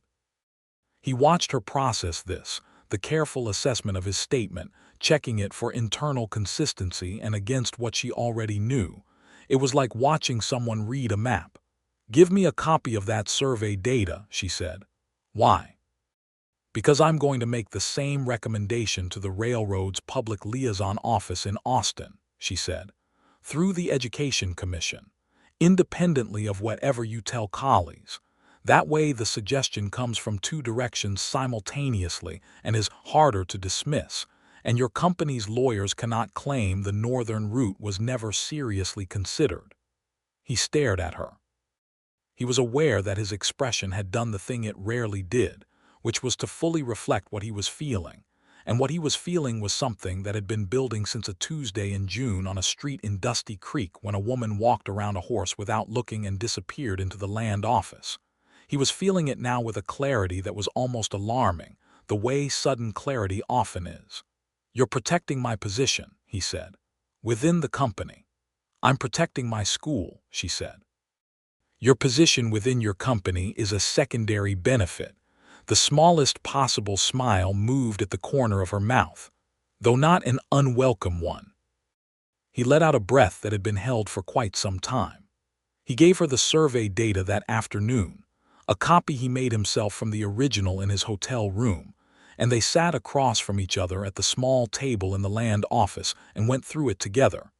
He watched her process this, the careful assessment of his statement, checking it for internal consistency and against what she already knew. It was like watching someone read a map. "Give me a copy of that survey data," she said. "Why?" "Because I'm going to make the same recommendation to the railroad's public liaison office in Austin," she said, "through the Education Commission, independently of whatever you tell Collies. That way the suggestion comes from 2 directions simultaneously and is harder to dismiss, and your company's lawyers cannot claim the northern route was never seriously considered." He stared at her. He was aware that his expression had done the thing it rarely did, which was to fully reflect what he was feeling. And what he was feeling was something that had been building since a Tuesday in June on a street in Dusty Creek when a woman walked around a horse without looking and disappeared into the land office. He was feeling it now with a clarity that was almost alarming, the way sudden clarity often is. "You're protecting my position," he said, "within the company." "I'm protecting my school," she said. "Your position within your company is a secondary benefit." The smallest possible smile moved at the corner of her mouth, though not an unwelcome one. He let out a breath that had been held for quite some time. He gave her the survey data that afternoon, a copy he made himself from the original in his hotel room, and they sat across from each other at the small table in the land office and went through it together.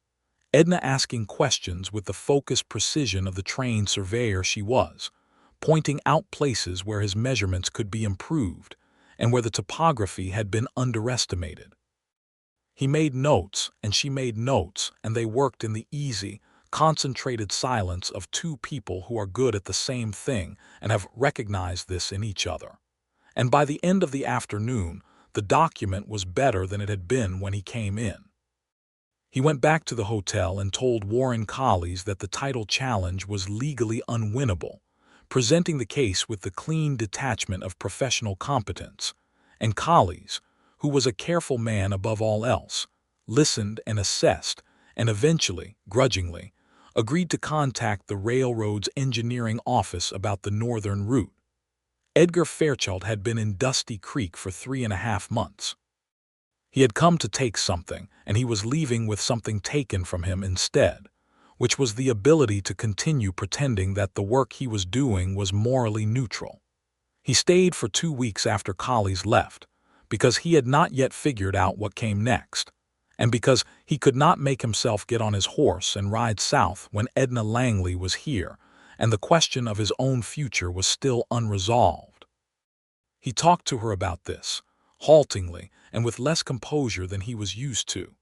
Edna asking questions with the focused precision of the trained surveyor she was, pointing out places where his measurements could be improved and where the topography had been underestimated. He made notes and she made notes, and they worked in the easy, concentrated silence of 2 people who are good at the same thing and have recognized this in each other. And by the end of the afternoon, the document was better than it had been when he came in. He went back to the hotel and told Warren Collies that the title challenge was legally unwinnable, presenting the case with the clean detachment of professional competence. And Collies, who was a careful man above all else, listened and assessed, and eventually, grudgingly, agreed to contact the railroad's engineering office about the northern route. Edgar Fairchild had been in Dusty Creek for 3.5 months. He had come to take something, and he was leaving with something taken from him instead, which was the ability to continue pretending that the work he was doing was morally neutral. He stayed for 2 weeks after Collies left, because he had not yet figured out what came next, and because he could not make himself get on his horse and ride south when Edna Langley was here, and the question of his own future was still unresolved. He talked to her about this, haltingly and with less composure than he was used to.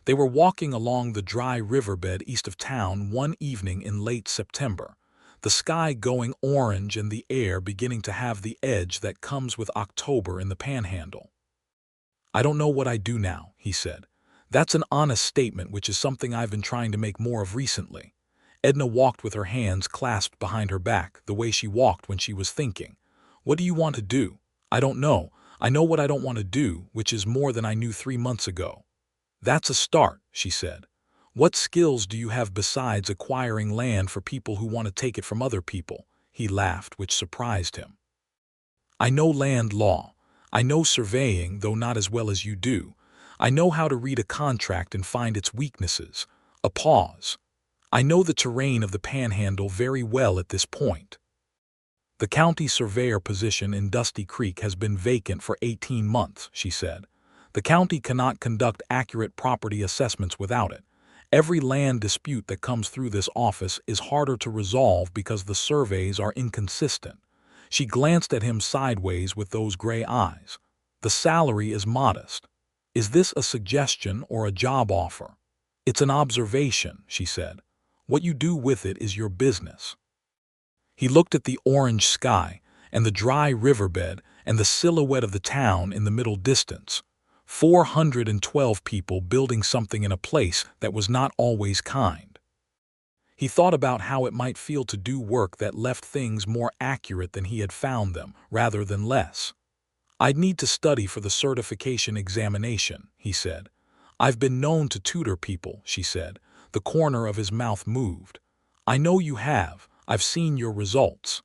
They were walking along the dry riverbed east of town one evening in late September, the sky going orange and the air beginning to have the edge that comes with October in the Panhandle. "I don't know what I do now," he said. "That's an honest statement, which is something I've been trying to make more of recently." Edna walked with her hands clasped behind her back, the way she walked when she was thinking. "What do you want to do?" "I don't know. I know what I don't want to do, which is more than I knew 3 months ago." "That's a start," she said. "What skills do you have besides acquiring land for people who want to take it from other people?" He laughed, which surprised him. "I know land law. I know surveying, though not as well as you do. I know how to read a contract and find its weaknesses." A pause. "I know the terrain of the Panhandle very well at this point. The county surveyor position in Dusty Creek has been vacant for 18 months, she said. The county cannot conduct accurate property assessments without it. Every land dispute that comes through this office is harder to resolve because the surveys are inconsistent. She glanced at him sideways with those gray eyes. The salary is modest. Is this a suggestion or a job offer? It's an observation, she said. What you do with it is your business." He looked at the orange sky and the dry riverbed and the silhouette of the town in the middle distance. 412 people building something in a place that was not always kind. He thought about how it might feel to do work that left things more accurate than he had found them, rather than less. "I'd need to study for the certification examination," he said. "I've been known to tutor people," she said. The corner of his mouth moved. "I know you have. I've seen your results."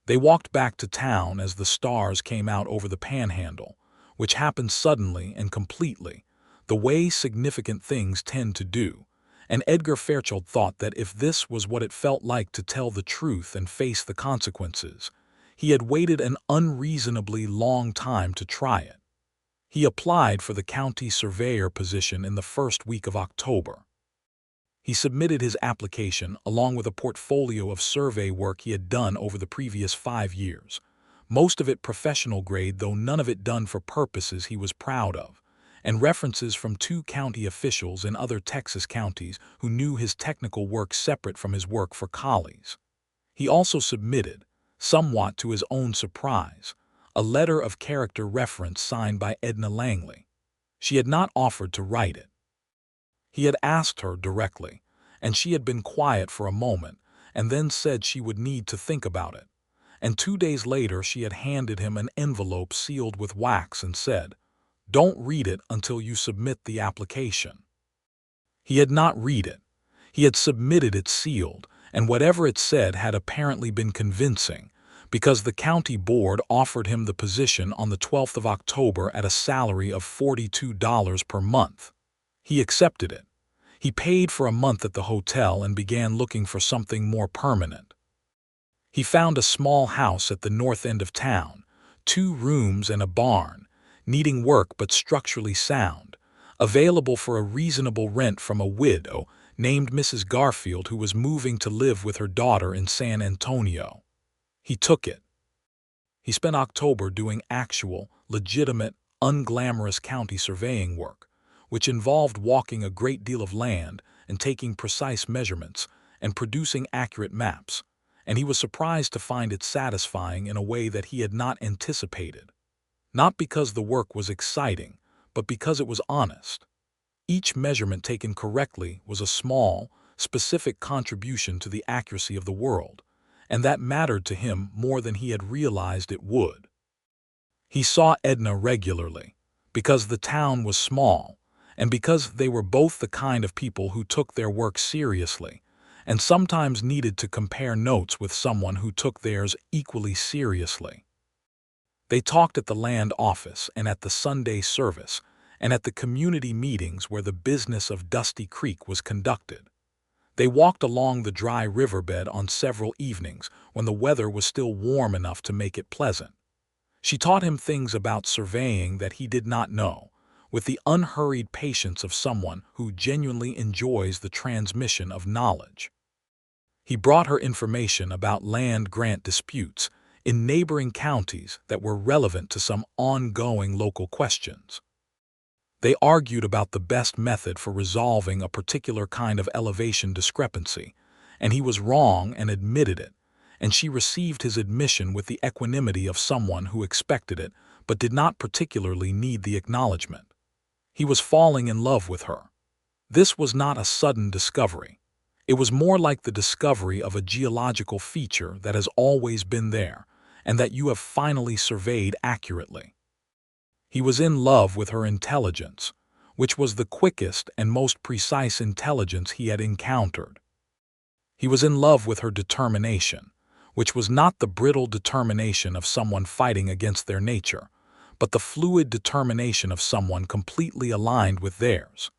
They walked back to town as the stars came out over the Panhandle, which happened suddenly and completely, the way significant things tend to do. And Edgar Fairchild thought that if this was what it felt like to tell the truth and face the consequences, he had waited an unreasonably long time to try it. He applied for the county surveyor position in the first week of October. He submitted his application along with a portfolio of survey work he had done over the previous 5 years, most of it professional grade, though none of it done for purposes he was proud of, and references from 2 county officials in other Texas counties who knew his technical work separate from his work for collies. He also submitted, somewhat to his own surprise, a letter of character reference signed by Edna Langley. She had not offered to write it. He had asked her directly, and she had been quiet for a moment and then said she would need to think about it. And 2 days later she had handed him an envelope sealed with wax and said, "Don't read it until you submit the application." He had not read it. He had submitted it sealed, and whatever it said had apparently been convincing, because the county board offered him the position on the 12th of October at a salary of $42 per month. He accepted it. He paid for a month at the hotel and began looking for something more permanent. He found a small house at the north end of town, 2 rooms and a barn, needing work but structurally sound, available for a reasonable rent from a widow named Mrs. Garfield who was moving to live with her daughter in San Antonio. He took it. He spent October doing actual, legitimate, unglamorous county surveying work, which involved walking a great deal of land and taking precise measurements and producing accurate maps, and he was surprised to find it satisfying in a way that he had not anticipated. Not because the work was exciting, but because it was honest. Each measurement taken correctly was a small, specific contribution to the accuracy of the world, and that mattered to him more than he had realized it would. He saw Edna regularly, because the town was small, and because they were both the kind of people who took their work seriously, and sometimes needed to compare notes with someone who took theirs equally seriously. They talked at the land office and at the Sunday service, and at the community meetings where the business of Dusty Creek was conducted. They walked along the dry riverbed on several evenings when the weather was still warm enough to make it pleasant. She taught him things about surveying that he did not know, with the unhurried patience of someone who genuinely enjoys the transmission of knowledge. He brought her information about land grant disputes in neighboring counties that were relevant to some ongoing local questions. They argued about the best method for resolving a particular kind of elevation discrepancy, and he was wrong and admitted it, and she received his admission with the equanimity of someone who expected it but did not particularly need the acknowledgement. He was falling in love with her. This was not a sudden discovery. It was more like the discovery of a geological feature that has always been there, and that you have finally surveyed accurately. He was in love with her intelligence, which was the quickest and most precise intelligence he had encountered. He was in love with her determination, which was not the brittle determination of someone fighting against their nature, but the fluid determination of someone completely aligned with theirs.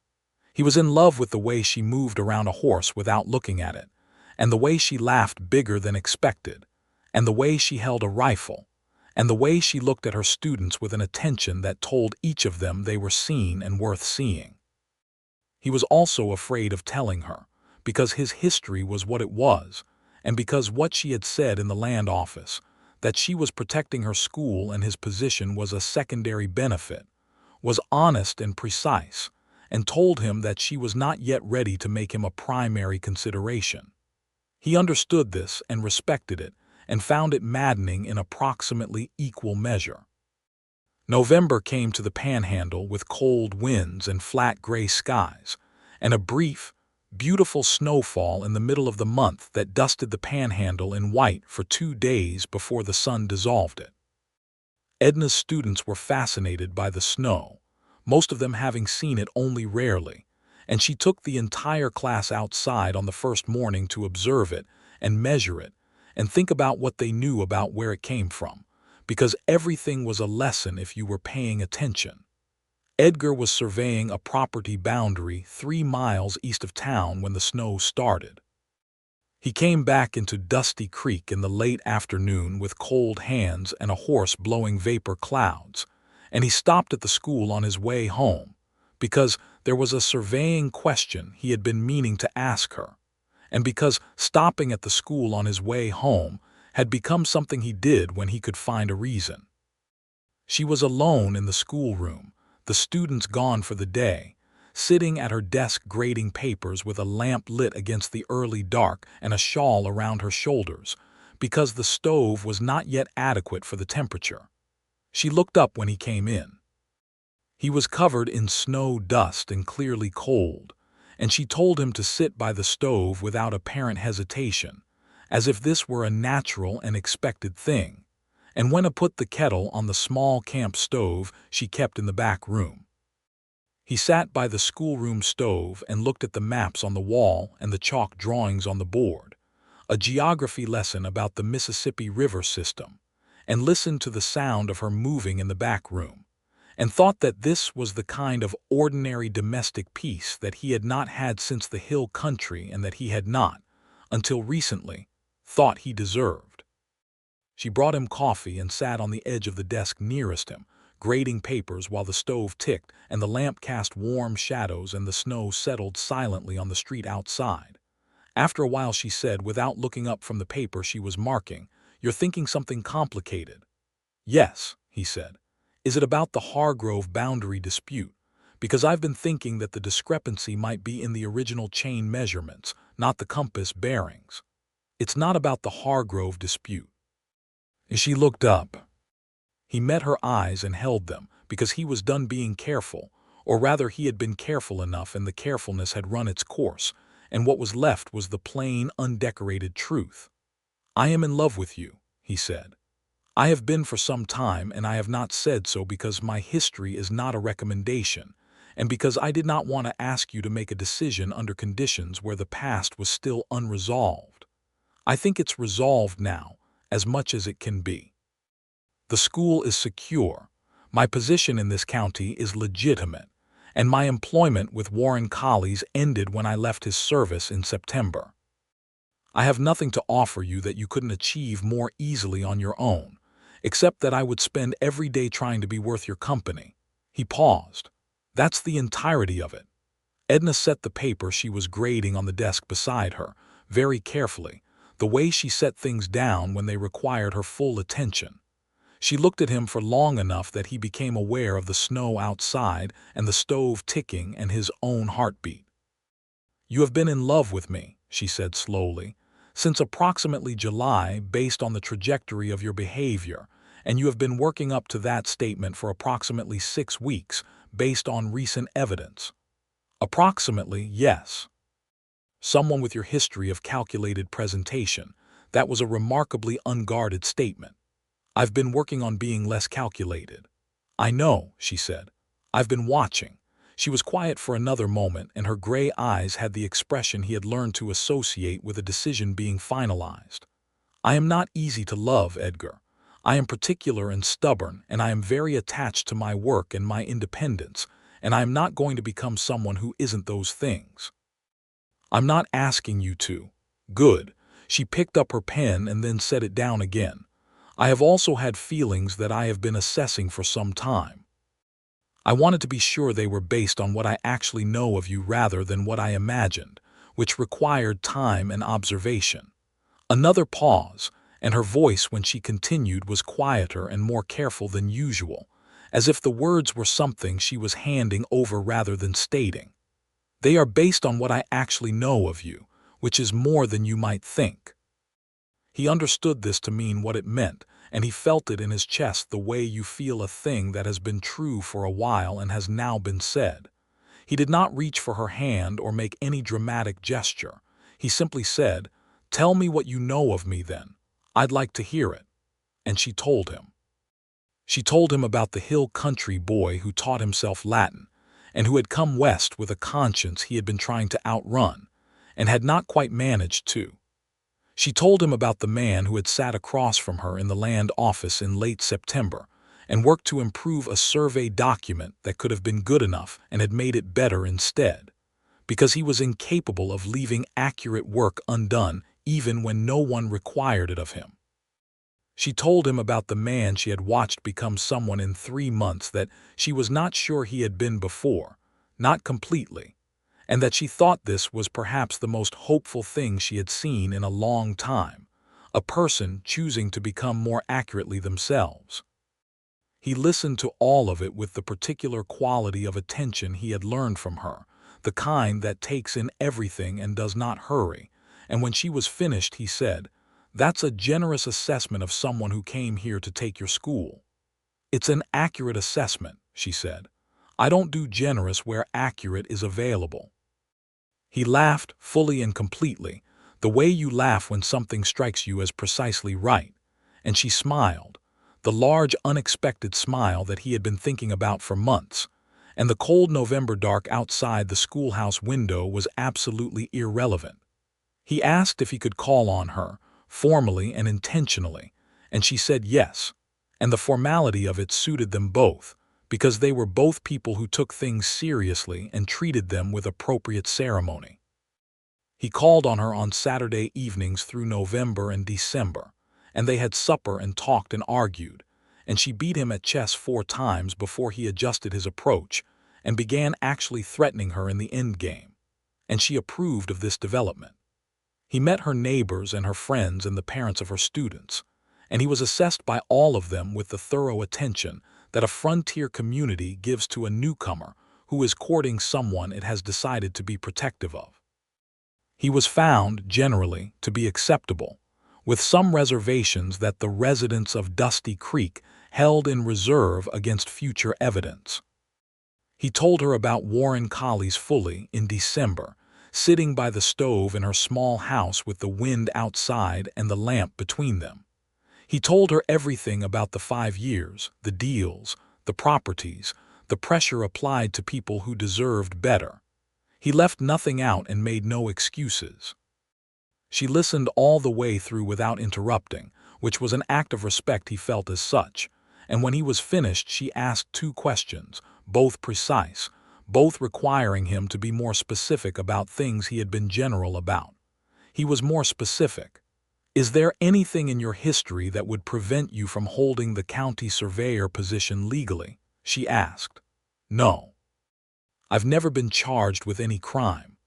He was in love with the way she moved around a horse without looking at it, and the way she laughed bigger than expected, and the way she held a rifle, and the way she looked at her students with an attention that told each of them they were seen and worth seeing. He was also afraid of telling her, because his history was what it was, and because what she had said in the land office, that she was protecting her school and his position was a secondary benefit, was honest and precise, and told him that she was not yet ready to make him a primary consideration. He understood this and respected it, and found it maddening in approximately equal measure. November came to the Panhandle with cold winds and flat gray skies, and a brief, beautiful snowfall in the middle of the month that dusted the Panhandle in white for 2 days before the sun dissolved it. Edna's students were fascinated by the snow, most of them having seen it only rarely, and she took the entire class outside on the first morning to observe it and measure it and think about what they knew about where it came from, because everything was a lesson if you were paying attention. Edgar was surveying a property boundary 3 miles east of town when the snow started. He came back into Dusty Creek in the late afternoon with cold hands and a horse blowing vapor clouds, and he stopped at the school on his way home, because there was a surveying question he had been meaning to ask her, and because stopping at the school on his way home had become something he did when he could find a reason. She was alone in the schoolroom, the students gone for the day, sitting at her desk grading papers with a lamp lit against the early dark and a shawl around her shoulders, because the stove was not yet adequate for the temperature. She looked up when he came in. He was covered in snow dust and clearly cold, and she told him to sit by the stove without apparent hesitation, as if this were a natural and expected thing, and when to put the kettle on the small camp stove she kept in the back room. He sat by the schoolroom stove and looked at the maps on the wall and the chalk drawings on the board, a geography lesson about the Mississippi River system, and listened to the sound of her moving in the back room, and thought that this was the kind of ordinary domestic peace that he had not had since the hill country and that he had not, until recently, thought he deserved. She brought him coffee and sat on the edge of the desk nearest him, grading papers while the stove ticked and the lamp cast warm shadows and the snow settled silently on the street outside. After a while she said, without looking up from the paper she was marking, "You're thinking something complicated." "Yes," he said. "Is it about the Hargrove boundary dispute? Because I've been thinking that the discrepancy might be in the original chain measurements, not the compass bearings." "It's not about the Hargrove dispute." She looked up. He met her eyes and held them, because he was done being careful, or rather he had been careful enough and the carefulness had run its course, and what was left was the plain, undecorated truth. "I am in love with you," he said. "I have been for some time, and I have not said so because my history is not a recommendation, and because I did not want to ask you to make a decision under conditions where the past was still unresolved. I think it's resolved now, as much as it can be. The school is secure, my position in this county is legitimate, and my employment with Warren Collies ended when I left his service in September. I have nothing to offer you that you couldn't achieve more easily on your own, except that I would spend every day trying to be worth your company." He paused. "That's the entirety of it." Edna set the paper she was grading on the desk beside her, very carefully, the way she set things down when they required her full attention. She looked at him for long enough that he became aware of the snow outside and the stove ticking and his own heartbeat. "You have been in love with me," she said slowly, "since approximately July based on the trajectory of your behavior, and you have been working up to that statement for approximately 6 weeks based on recent evidence." "Approximately, yes." "Someone with your history of calculated presentation, that was a remarkably unguarded statement." "I've been working on being less calculated." "I know," she said. "I've been watching." She was quiet for another moment, and her gray eyes had the expression he had learned to associate with a decision being finalized. "I am not easy to love, Edgar. I am particular and stubborn, and I am very attached to my work and my independence, and I am not going to become someone who isn't those things." "I'm not asking you to." "Good." She picked up her pen and then set it down again. "I have also had feelings that I have been assessing for some time. I wanted to be sure they were based on what I actually know of you rather than what I imagined, which required time and observation." Another pause, and her voice when she continued was quieter and more careful than usual, as if the words were something she was handing over rather than stating. "They are based on what I actually know of you, which is more than you might think." He understood this to mean what it meant, and he felt it in his chest the way you feel a thing that has been true for a while and has now been said. He did not reach for her hand or make any dramatic gesture. He simply said, "Tell me what you know of me then. I'd like to hear it." And she told him. She told him about the hill country boy who taught himself Latin, and who had come west with a conscience he had been trying to outrun, and had not quite managed to. She told him about the man who had sat across from her in the land office in late September and worked to improve a survey document that could have been good enough and had made it better instead, because he was incapable of leaving accurate work undone even when no one required it of him. She told him about the man she had watched become someone in 3 months that she was not sure he had been before, not completely, and that she thought this was perhaps the most hopeful thing she had seen in a long time, a person choosing to become more accurately themselves. He listened to all of it with the particular quality of attention he had learned from her, the kind that takes in everything and does not hurry, and when she was finished he said, "That's a generous assessment of someone who came here to take your school." "It's an accurate assessment," she said. "I don't do generous where accurate is available." He laughed fully and completely, the way you laugh when something strikes you as precisely right, and she smiled, the large unexpected smile that he had been thinking about for months, and the cold November dark outside the schoolhouse window was absolutely irrelevant. He asked if he could call on her, formally and intentionally, and she said yes, and the formality of it suited them both, because they were both people who took things seriously and treated them with appropriate ceremony. He called on her on Saturday evenings through November and December, and they had supper and talked and argued, and she beat him at chess 4 times before he adjusted his approach and began actually threatening her in the endgame, and she approved of this development. He met her neighbors and her friends and the parents of her students, and he was assessed by all of them with the thorough attention that a frontier community gives to a newcomer who is courting someone it has decided to be protective of. He was found, generally, to be acceptable, with some reservations that the residents of Dusty Creek held in reserve against future evidence. He told her about Warren Colley's Fully in December, sitting by the stove in her small house with the wind outside and the lamp between them. He told her everything about the 5 years, the deals, the properties, the pressure applied to people who deserved better. He left nothing out and made no excuses. She listened all the way through without interrupting, which was an act of respect he felt as such, and when he was finished she asked 2 questions, both precise, both requiring him to be more specific about things he had been general about. He was more specific. "Is there anything in your history that would prevent you from holding the county surveyor position legally?" she asked. "No. I've never been charged with any crime.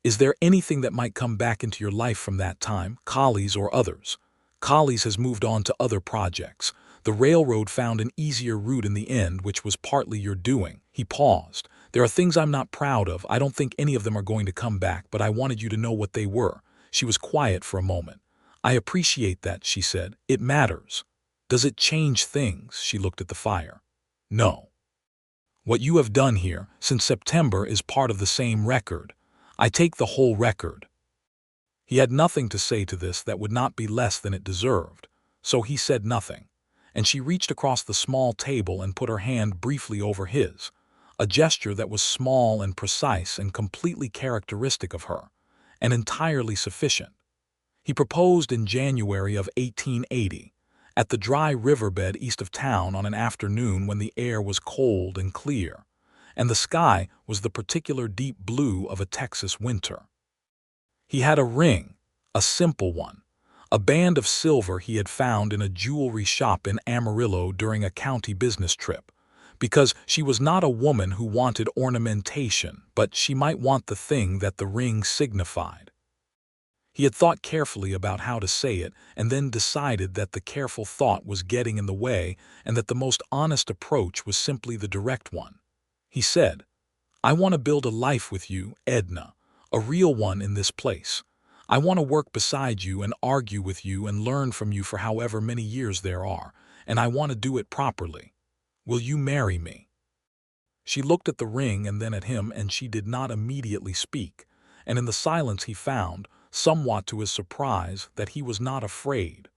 Is there anything that might come back into your life from that time, Colley's or others?" "Colley's has moved on to other projects. The railroad found an easier route in the end, which was partly your doing." He paused. "There are things I'm not proud of. I don't think any of them are going to come back, but I wanted you to know what they were." She was quiet for a moment. "I appreciate that," she said. "It matters." "Does it change things?" She looked at the fire. "No. What you have done here since September is part of the same record. I take the whole record." He had nothing to say to this that would not be less than it deserved, so he said nothing, and she reached across the small table and put her hand briefly over his, a gesture that was small and precise and completely characteristic of her, and entirely sufficient. He proposed in January of 1880, at the dry riverbed east of town on an afternoon when the air was cold and clear, and the sky was the particular deep blue of a Texas winter. He had a ring, a simple one, a band of silver he had found in a jewelry shop in Amarillo during a county business trip, because she was not a woman who wanted ornamentation, but she might want the thing that the ring signified. He had thought carefully about how to say it and then decided that the careful thought was getting in the way and that the most honest approach was simply the direct one. He said, "I want to build a life with you, Edna, a real one in this place. I want to work beside you and argue with you and learn from you for however many years there are, and I want to do it properly. Will you marry me?" She looked at the ring and then at him, and she did not immediately speak, and in the silence he found, somewhat to his surprise, that he was not afraid.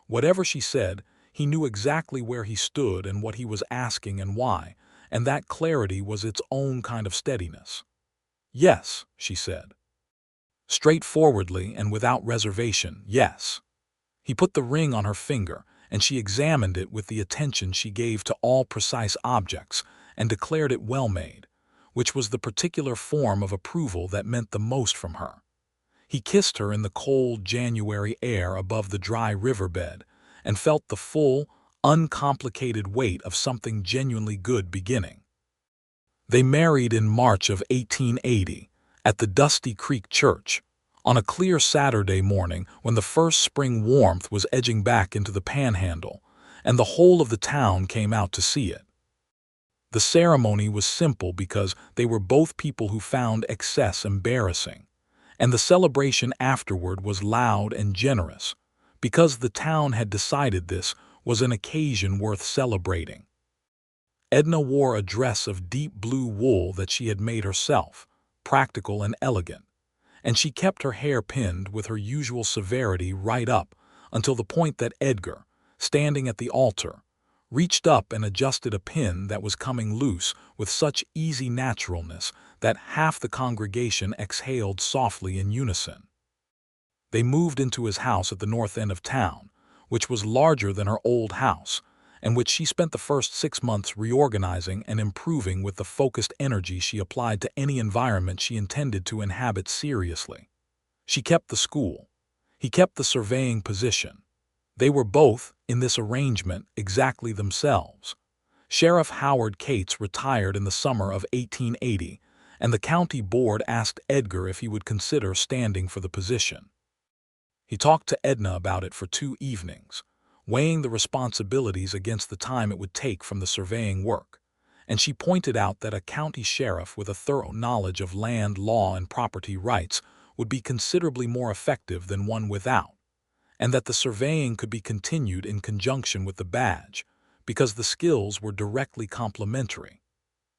Whatever she said, he knew exactly where he stood and what he was asking and why, and that clarity was its own kind of steadiness. "Yes," she said. Straightforwardly and without reservation, yes. He put the ring on her finger, and she examined it with the attention she gave to all precise objects, and declared it well made, which was the particular form of approval that meant the most from her. He kissed her in the cold January air above the dry riverbed, and felt the full, uncomplicated weight of something genuinely good beginning. They married in March of 1880, at the Dusty Creek Church, on a clear Saturday morning when the first spring warmth was edging back into the Panhandle, and the whole of the town came out to see it. The ceremony was simple because they were both people who found excess embarrassing, and the celebration afterward was loud and generous, because the town had decided this was an occasion worth celebrating. Edna wore a dress of deep blue wool that she had made herself, practical and elegant, and she kept her hair pinned with her usual severity right up until the point that Edgar, standing at the altar, reached up and adjusted a pin that was coming loose with such easy naturalness that half the congregation exhaled softly in unison. They moved into his house at the north end of town, which was larger than her old house, and which she spent the first 6 months reorganizing and improving with the focused energy she applied to any environment she intended to inhabit seriously. She kept the school. He kept the surveying position. They were both, in this arrangement, exactly themselves. Sheriff Howard Cates retired in the summer of 1880, and the county board asked Edgar if he would consider standing for the position. He talked to Edna about it for 2 evenings, weighing the responsibilities against the time it would take from the surveying work, and she pointed out that a county sheriff with a thorough knowledge of land law and property rights would be considerably more effective than one without, and that the surveying could be continued in conjunction with the badge, because the skills were directly complementary.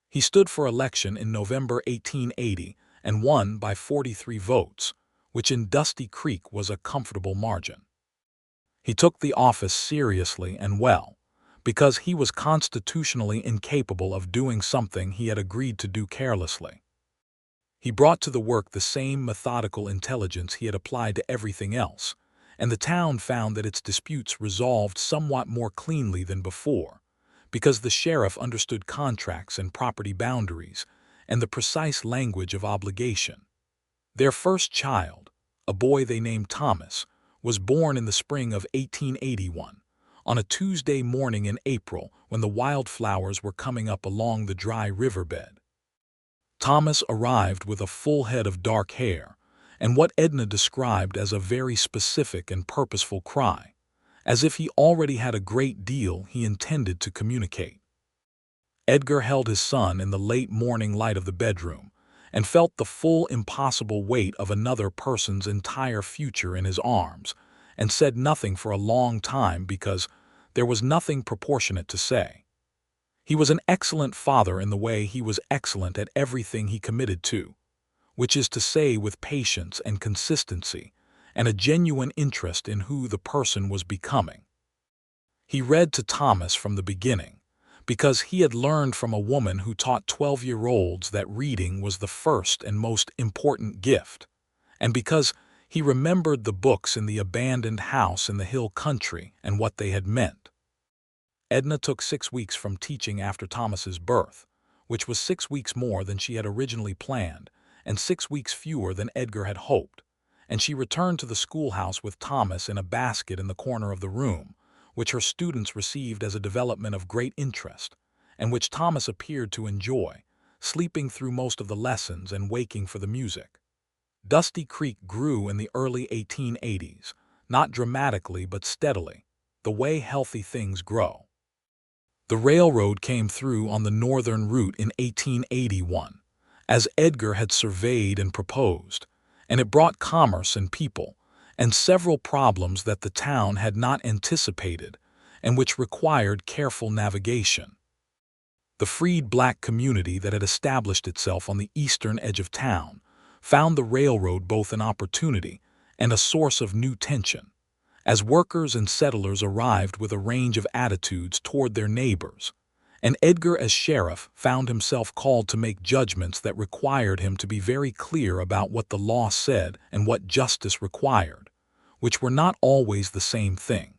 He stood for election in November 1880 and won by 43 votes, which in Dusty Creek was a comfortable margin. He took the office seriously and well, because he was constitutionally incapable of doing something he had agreed to do carelessly. He brought to the work the same methodical intelligence he had applied to everything else, and the town found that its disputes resolved somewhat more cleanly than before, because the sheriff understood contracts and property boundaries and the precise language of obligation. Their first child, a boy they named Thomas, was born in the spring of 1881, on a Tuesday morning in April when the wildflowers were coming up along the dry riverbed. Thomas arrived with a full head of dark hair, and what Edna described as a very specific and purposeful cry, as if he already had a great deal he intended to communicate. Edgar held his son in the late morning light of the bedroom, and felt the full impossible weight of another person's entire future in his arms, and said nothing for a long time because there was nothing proportionate to say. He was an excellent father in the way he was excellent at everything he committed to, which is to say with patience and consistency, and a genuine interest in who the person was becoming. He read to Thomas from the beginning, because he had learned from a woman who taught 12-year-olds that reading was the first and most important gift, and because he remembered the books in the abandoned house in the hill country and what they had meant. Edna took 6 weeks from teaching after Thomas's birth, which was 6 weeks more than she had originally planned, and 6 weeks fewer than Edgar had hoped, and she returned to the schoolhouse with Thomas in a basket in the corner of the room, which her students received as a development of great interest, and which Thomas appeared to enjoy, sleeping through most of the lessons and waking for the music. Dusty Creek grew in the early 1880s, not dramatically but steadily, the way healthy things grow. The railroad came through on the northern route in 1881, as Edgar had surveyed and proposed, and it brought commerce and people, and several problems that the town had not anticipated and which required careful navigation. The freed black community that had established itself on the eastern edge of town found the railroad both an opportunity and a source of new tension, as workers and settlers arrived with a range of attitudes toward their neighbors, and Edgar as sheriff found himself called to make judgments that required him to be very clear about what the law said and what justice required, which were not always the same thing.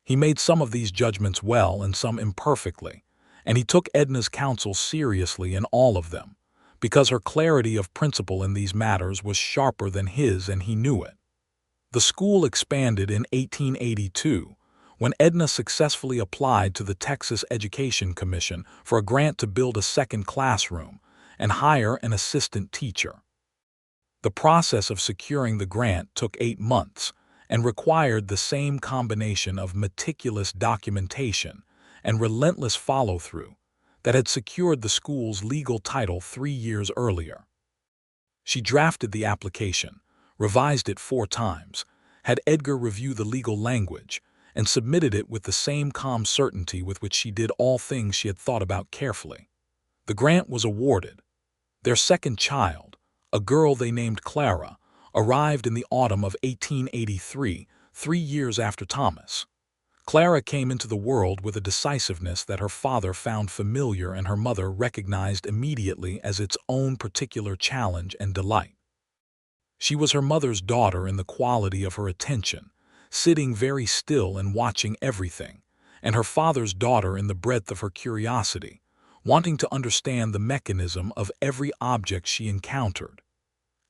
He made some of these judgments well and some imperfectly, and he took Edna's counsel seriously in all of them, because her clarity of principle in these matters was sharper than his and he knew it. The school expanded in 1882 when Edna successfully applied to the Texas Education Commission for a grant to build a second classroom and hire an assistant teacher. The process of securing the grant took 8 months and required the same combination of meticulous documentation and relentless follow-through that had secured the school's legal title 3 years earlier. She drafted the application, revised it 4 times, had Edgar review the legal language, and submitted it with the same calm certainty with which she did all things she had thought about carefully. The grant was awarded. Their second child, a girl they named Clara, arrived in the autumn of 1883, 3 years after Thomas. Clara came into the world with a decisiveness that her father found familiar and her mother recognized immediately as its own particular challenge and delight. She was her mother's daughter in the quality of her attention, sitting very still and watching everything, and her father's daughter in the breadth of her curiosity, wanting to understand the mechanism of every object she encountered.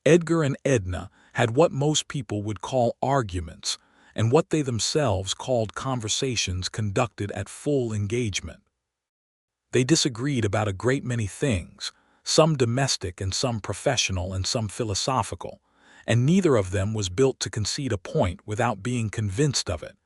Edgar and Edna had what most people would call arguments, and what they themselves called conversations conducted at full engagement. They disagreed about a great many things, some domestic and some professional and some philosophical, and neither of them was built to concede a point without being convinced of it,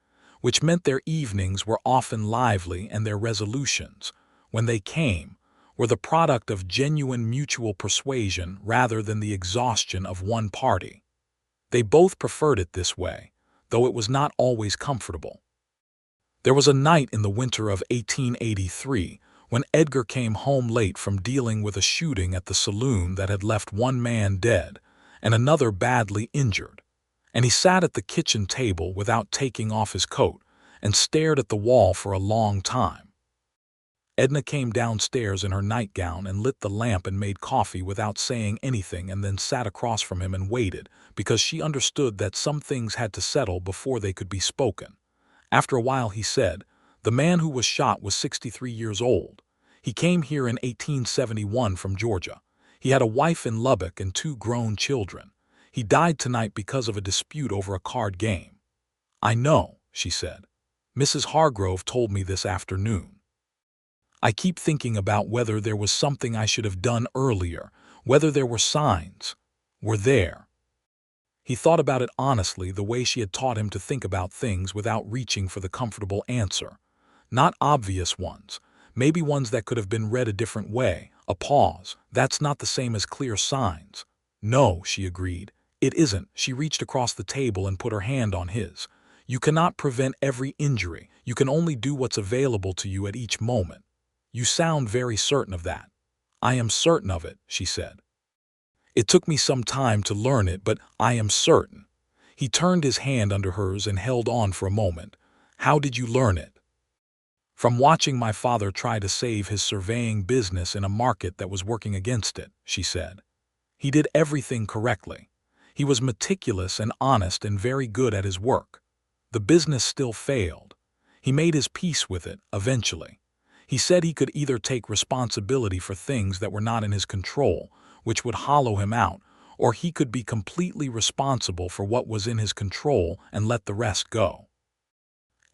which meant their evenings were often lively and their resolutions, when they came, were the product of genuine mutual persuasion rather than the exhaustion of one party. They both preferred it this way, though it was not always comfortable. There was a night in the winter of 1883 when Edgar came home late from dealing with a shooting at the saloon that had left one man dead and another badly injured, and he sat at the kitchen table without taking off his coat and stared at the wall for a long time. Edna came downstairs in her nightgown and lit the lamp and made coffee without saying anything, and then sat across from him and waited, because she understood that some things had to settle before they could be spoken. After a while he said, "The man who was shot was 63 years old. He came here in 1871 from Georgia. He had a wife in Lubbock and 2 grown children. He died tonight because of a dispute over a card game." "I know," she said. "Mrs. Hargrove told me this afternoon. I keep thinking about whether there was something I should have done earlier, whether there were signs. Were there?" He thought about it honestly, the way she had taught him to think about things without reaching for the comfortable answer. Not obvious ones, maybe ones that could have been read a different way. A pause. That's not the same as clear signs. "No," she agreed. "It isn't." She reached across the table and put her hand on his. "You cannot prevent every injury. You can only do what's available to you at each moment. You sound very certain of that." "I am certain of it," she said. "It took me some time to learn it, but I am certain." He turned his hand under hers and held on for a moment. "How did you learn it?" "From watching my father try to save his surveying business in a market that was working against it," she said. "He did everything correctly. He was meticulous and honest and very good at his work. The business still failed. He made his peace with it, eventually. He said he could either take responsibility for things that were not in his control, which would hollow him out, or he could be completely responsible for what was in his control and let the rest go."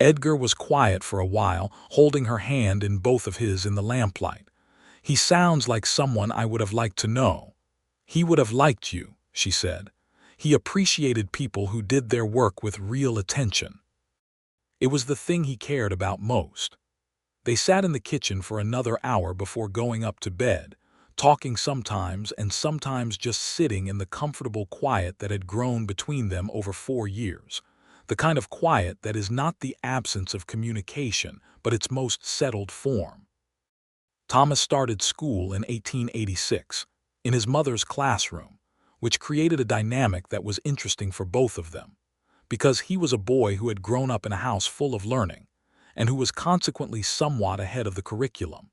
Edgar was quiet for a while, holding her hand in both of his in the lamplight. "He sounds like someone I would have liked to know." "He would have liked you," she said. He appreciated people who did their work with real attention. It was the thing he cared about most. They sat in the kitchen for another hour before going up to bed, talking sometimes and sometimes just sitting in the comfortable quiet that had grown between them over 4 years, the kind of quiet that is not the absence of communication, but its most settled form. Thomas started school in 1886, in his mother's classroom, which created a dynamic that was interesting for both of them, because he was a boy who had grown up in a house full of learning, and who was consequently somewhat ahead of the curriculum.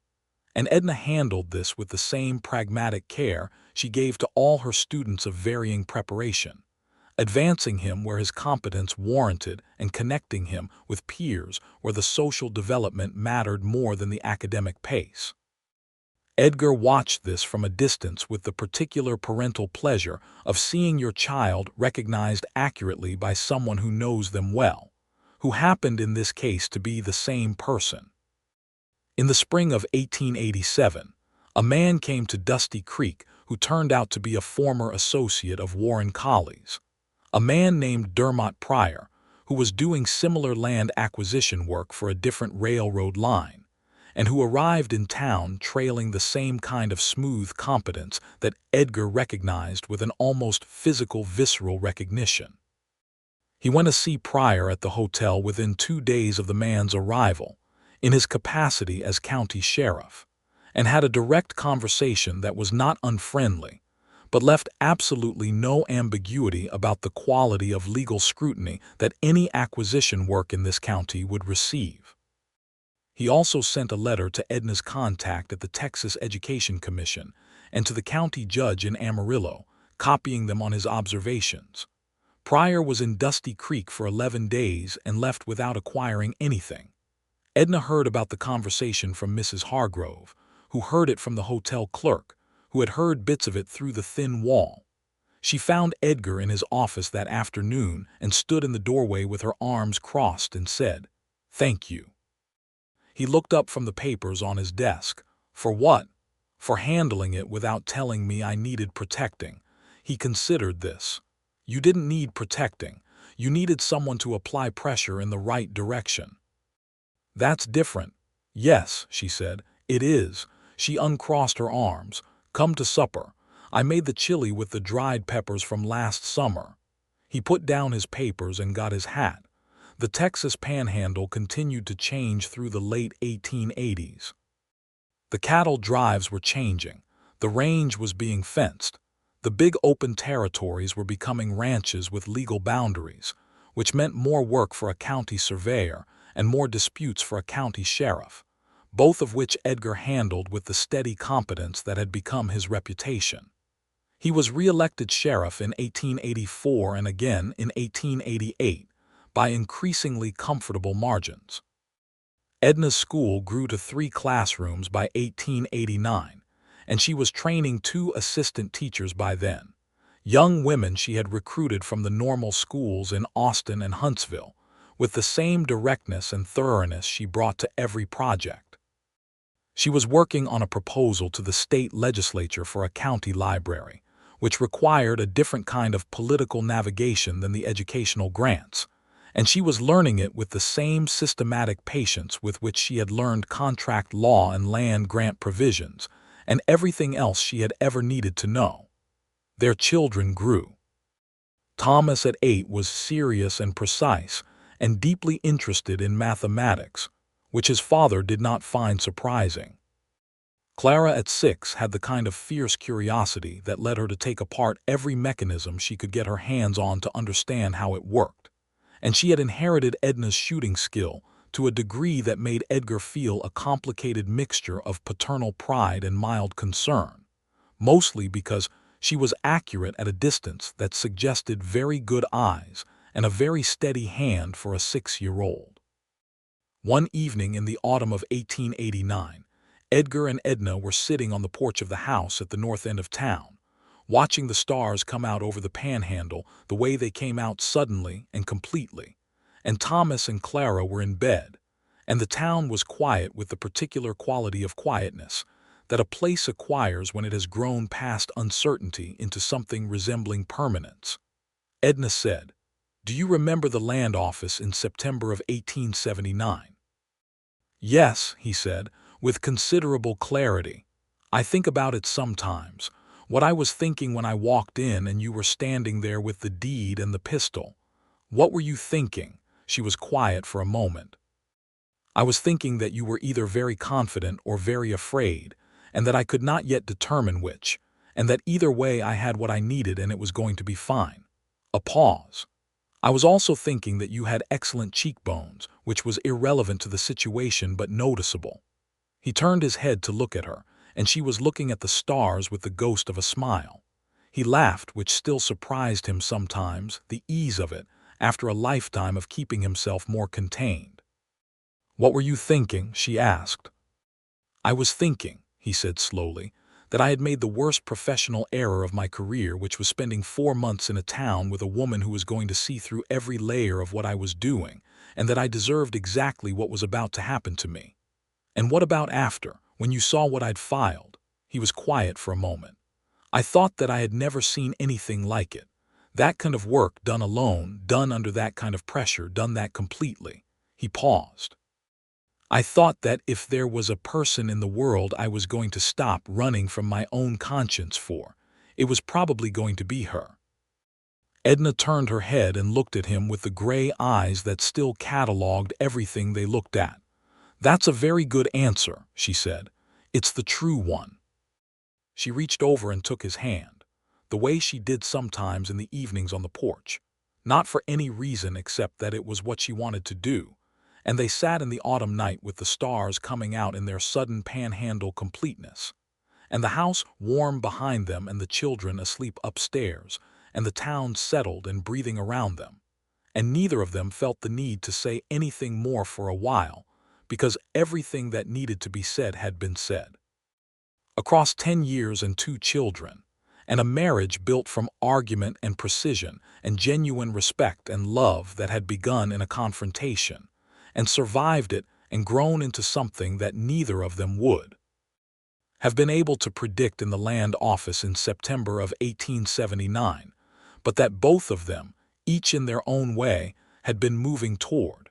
And Edna handled this with the same pragmatic care she gave to all her students of varying preparation, advancing him where his competence warranted and connecting him with peers where the social development mattered more than the academic pace. Edgar watched this from a distance with the particular parental pleasure of seeing your child recognized accurately by someone who knows them well, who happened in this case to be the same person. In the spring of 1887, a man came to Dusty Creek who turned out to be a former associate of Warren Colley's, a man named Dermot Pryor, who was doing similar land acquisition work for a different railroad line, and who arrived in town trailing the same kind of smooth competence that Edgar recognized with an almost physical, visceral recognition. He went to see Pryor at the hotel within 2 days of the man's arrival, in his capacity as county sheriff, and had a direct conversation that was not unfriendly, but left absolutely no ambiguity about the quality of legal scrutiny that any acquisition work in this county would receive. He also sent a letter to Edna's contact at the Texas Education Commission and to the county judge in Amarillo, copying them on his observations. Pryor was in Dusty Creek for 11 days and left without acquiring anything. Edna heard about the conversation from Mrs. Hargrove, who heard it from the hotel clerk, who had heard bits of it through the thin wall. She found Edgar in his office that afternoon and stood in the doorway with her arms crossed and said, "Thank you." He looked up from the papers on his desk. "For what?" "For handling it without telling me I needed protecting." He considered this. "You didn't need protecting. You needed someone to apply pressure in the right direction." "That's different." "Yes," she said, "it is." She uncrossed her arms. "Come to supper. I made the chili with the dried peppers from last summer." He put down his papers and got his hat. The Texas Panhandle continued to change through the late 1880s. The cattle drives were changing. The range was being fenced. The big open territories were becoming ranches with legal boundaries, which meant more work for a county surveyor and more disputes for a county sheriff, both of which Edgar handled with the steady competence that had become his reputation. He was re-elected sheriff in 1884 and again in 1888 by increasingly comfortable margins. Edna's school grew to 3 classrooms by 1889, and she was training 2 assistant teachers by then, young women she had recruited from the normal schools in Austin and Huntsville, with the same directness and thoroughness she brought to every project. She was working on a proposal to the state legislature for a county library, which required a different kind of political navigation than the educational grants, and she was learning it with the same systematic patience with which she had learned contract law and land grant provisions, and everything else she had ever needed to know. Their children grew. Thomas at 8 was serious and precise, and deeply interested in mathematics, which his father did not find surprising. Clara at 6 had the kind of fierce curiosity that led her to take apart every mechanism she could get her hands on to understand how it worked, and she had inherited Edna's shooting skill to a degree that made Edgar feel a complicated mixture of paternal pride and mild concern, mostly because she was accurate at a distance that suggested very good eyes and a very steady hand for a 6-year-old. One evening in the autumn of 1889, Edgar and Edna were sitting on the porch of the house at the north end of town, watching the stars come out over the Panhandle the way they came out suddenly and completely, and Thomas and Clara were in bed, and the town was quiet with the particular quality of quietness that a place acquires when it has grown past uncertainty into something resembling permanence. Edna said, "Do you remember the land office in September of 1879? Yes, he said, with considerable clarity. I think about it sometimes. What I was thinking when I walked in and you were standing there with the deed and the pistol. What were you thinking?" She was quiet for a moment. "I was thinking that you were either very confident or very afraid, and that I could not yet determine which, and that either way I had what I needed and it was going to be fine." A pause. "I was also thinking that you had excellent cheekbones, which was irrelevant to the situation but noticeable." He turned his head to look at her, and she was looking at the stars with the ghost of a smile. He laughed, which still surprised him sometimes, the ease of it, after a lifetime of keeping himself more contained. "What were you thinking?" she asked. "I was thinking," he said slowly, "that I had made the worst professional error of my career, which was spending 4 months in a town with a woman who was going to see through every layer of what I was doing, and that I deserved exactly what was about to happen to me." "And what about after, when you saw what I'd filed?" He was quiet for a moment. "I thought that I had never seen anything like it. That kind of work done alone, done under that kind of pressure, done that completely." He paused. "I thought that if there was a person in the world I was going to stop running from my own conscience for, it was probably going to be her." Edna turned her head and looked at him with the gray eyes that still catalogued everything they looked at. "That's a very good answer," she said. "It's the true one." She reached over and took his hand, the way she did sometimes in the evenings on the porch, not for any reason except that it was what she wanted to do, and they sat in the autumn night with the stars coming out in their sudden Panhandle completeness, and the house warm behind them and the children asleep upstairs, and the town settled and breathing around them, and neither of them felt the need to say anything more for a while, because everything that needed to be said had been said. Across 10 years and 2 children, and a marriage built from argument and precision and genuine respect and love that had begun in a confrontation, and survived it and grown into something that neither of them would have been able to predict in the land office in September of 1879, but that both of them, each in their own way, had been moving toward.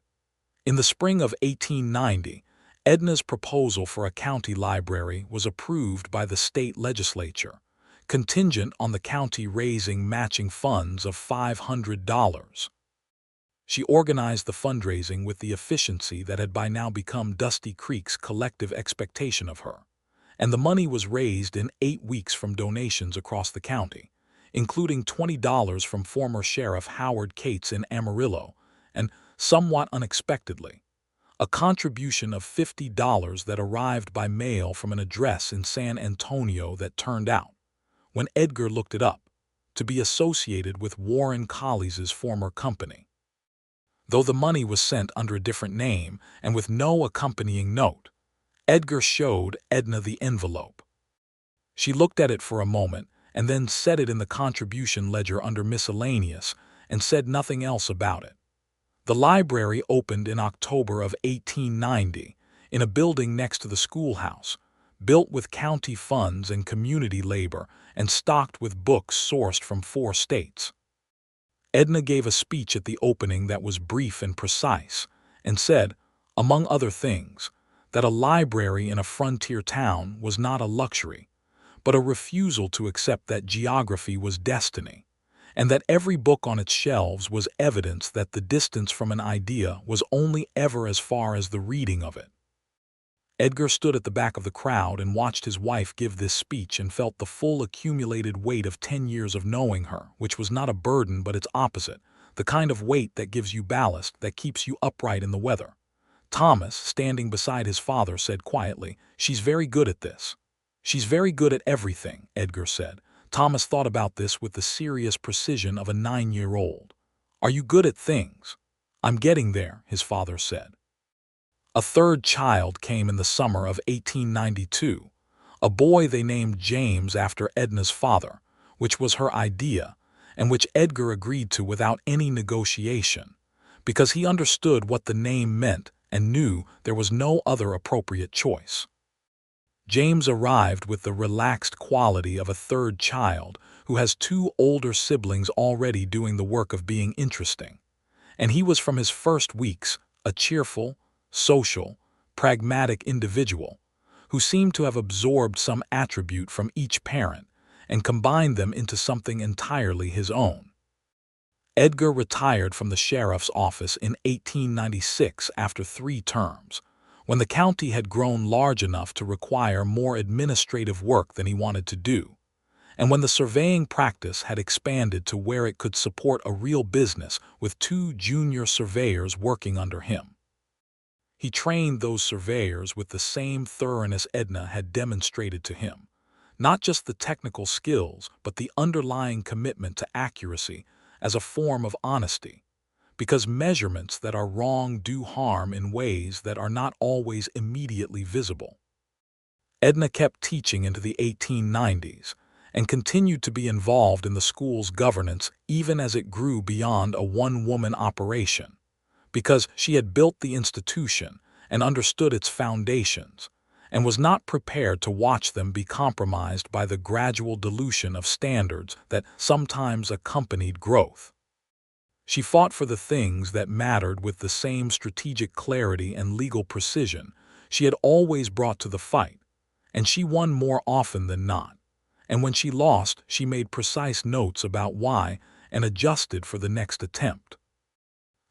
In the spring of 1890, Edna's proposal for a county library was approved by the state legislature, contingent on the county raising matching funds of $500. She organized the fundraising with the efficiency that had by now become Dusty Creek's collective expectation of her, and the money was raised in 8 weeks from donations across the county, including $20 from former Sheriff Howard Cates in Amarillo, and, somewhat unexpectedly, a contribution of $50 that arrived by mail from an address in San Antonio that turned out, when Edgar looked it up, to be associated with Warren Collies's former company. Though the money was sent under a different name and with no accompanying note, Edgar showed Edna the envelope. She looked at it for a moment and then set it in the contribution ledger under miscellaneous and said nothing else about it. The library opened in October of 1890 in a building next to the schoolhouse, built with county funds and community labor and stocked with books sourced from 4 states. Edna gave a speech at the opening that was brief and precise, and said, among other things, that a library in a frontier town was not a luxury, but a refusal to accept that geography was destiny, and that every book on its shelves was evidence that the distance from an idea was only ever as far as the reading of it. Edgar stood at the back of the crowd and watched his wife give this speech and felt the full accumulated weight of 10 years of knowing her, which was not a burden but its opposite, the kind of weight that gives you ballast, that keeps you upright in the weather. Thomas, standing beside his father, said quietly, "She's very good at this." "She's very good at everything," Edgar said. Thomas thought about this with the serious precision of a 9-year-old. "Are you good at things?" "I'm getting there," his father said. A third child came in the summer of 1892, a boy they named James after Edna's father, which was her idea, and which Edgar agreed to without any negotiation, because he understood what the name meant and knew there was no other appropriate choice. James arrived with the relaxed quality of a third child who has two older siblings already doing the work of being interesting. And he was from his first weeks a cheerful, social, pragmatic individual who seemed to have absorbed some attribute from each parent and combined them into something entirely his own. Edgar retired from the sheriff's office in 1896 after 3 terms, when the county had grown large enough to require more administrative work than he wanted to do, and when the surveying practice had expanded to where it could support a real business with 2 junior surveyors working under him. He trained those surveyors with the same thoroughness Edna had demonstrated to him, not just the technical skills, but the underlying commitment to accuracy as a form of honesty, because measurements that are wrong do harm in ways that are not always immediately visible. Edna kept teaching into the 1890s and continued to be involved in the school's governance even as it grew beyond a one-woman operation, because she had built the institution and understood its foundations, and was not prepared to watch them be compromised by the gradual dilution of standards that sometimes accompanied growth. She fought for the things that mattered with the same strategic clarity and legal precision she had always brought to the fight, and she won more often than not. And when she lost, she made precise notes about why and adjusted for the next attempt.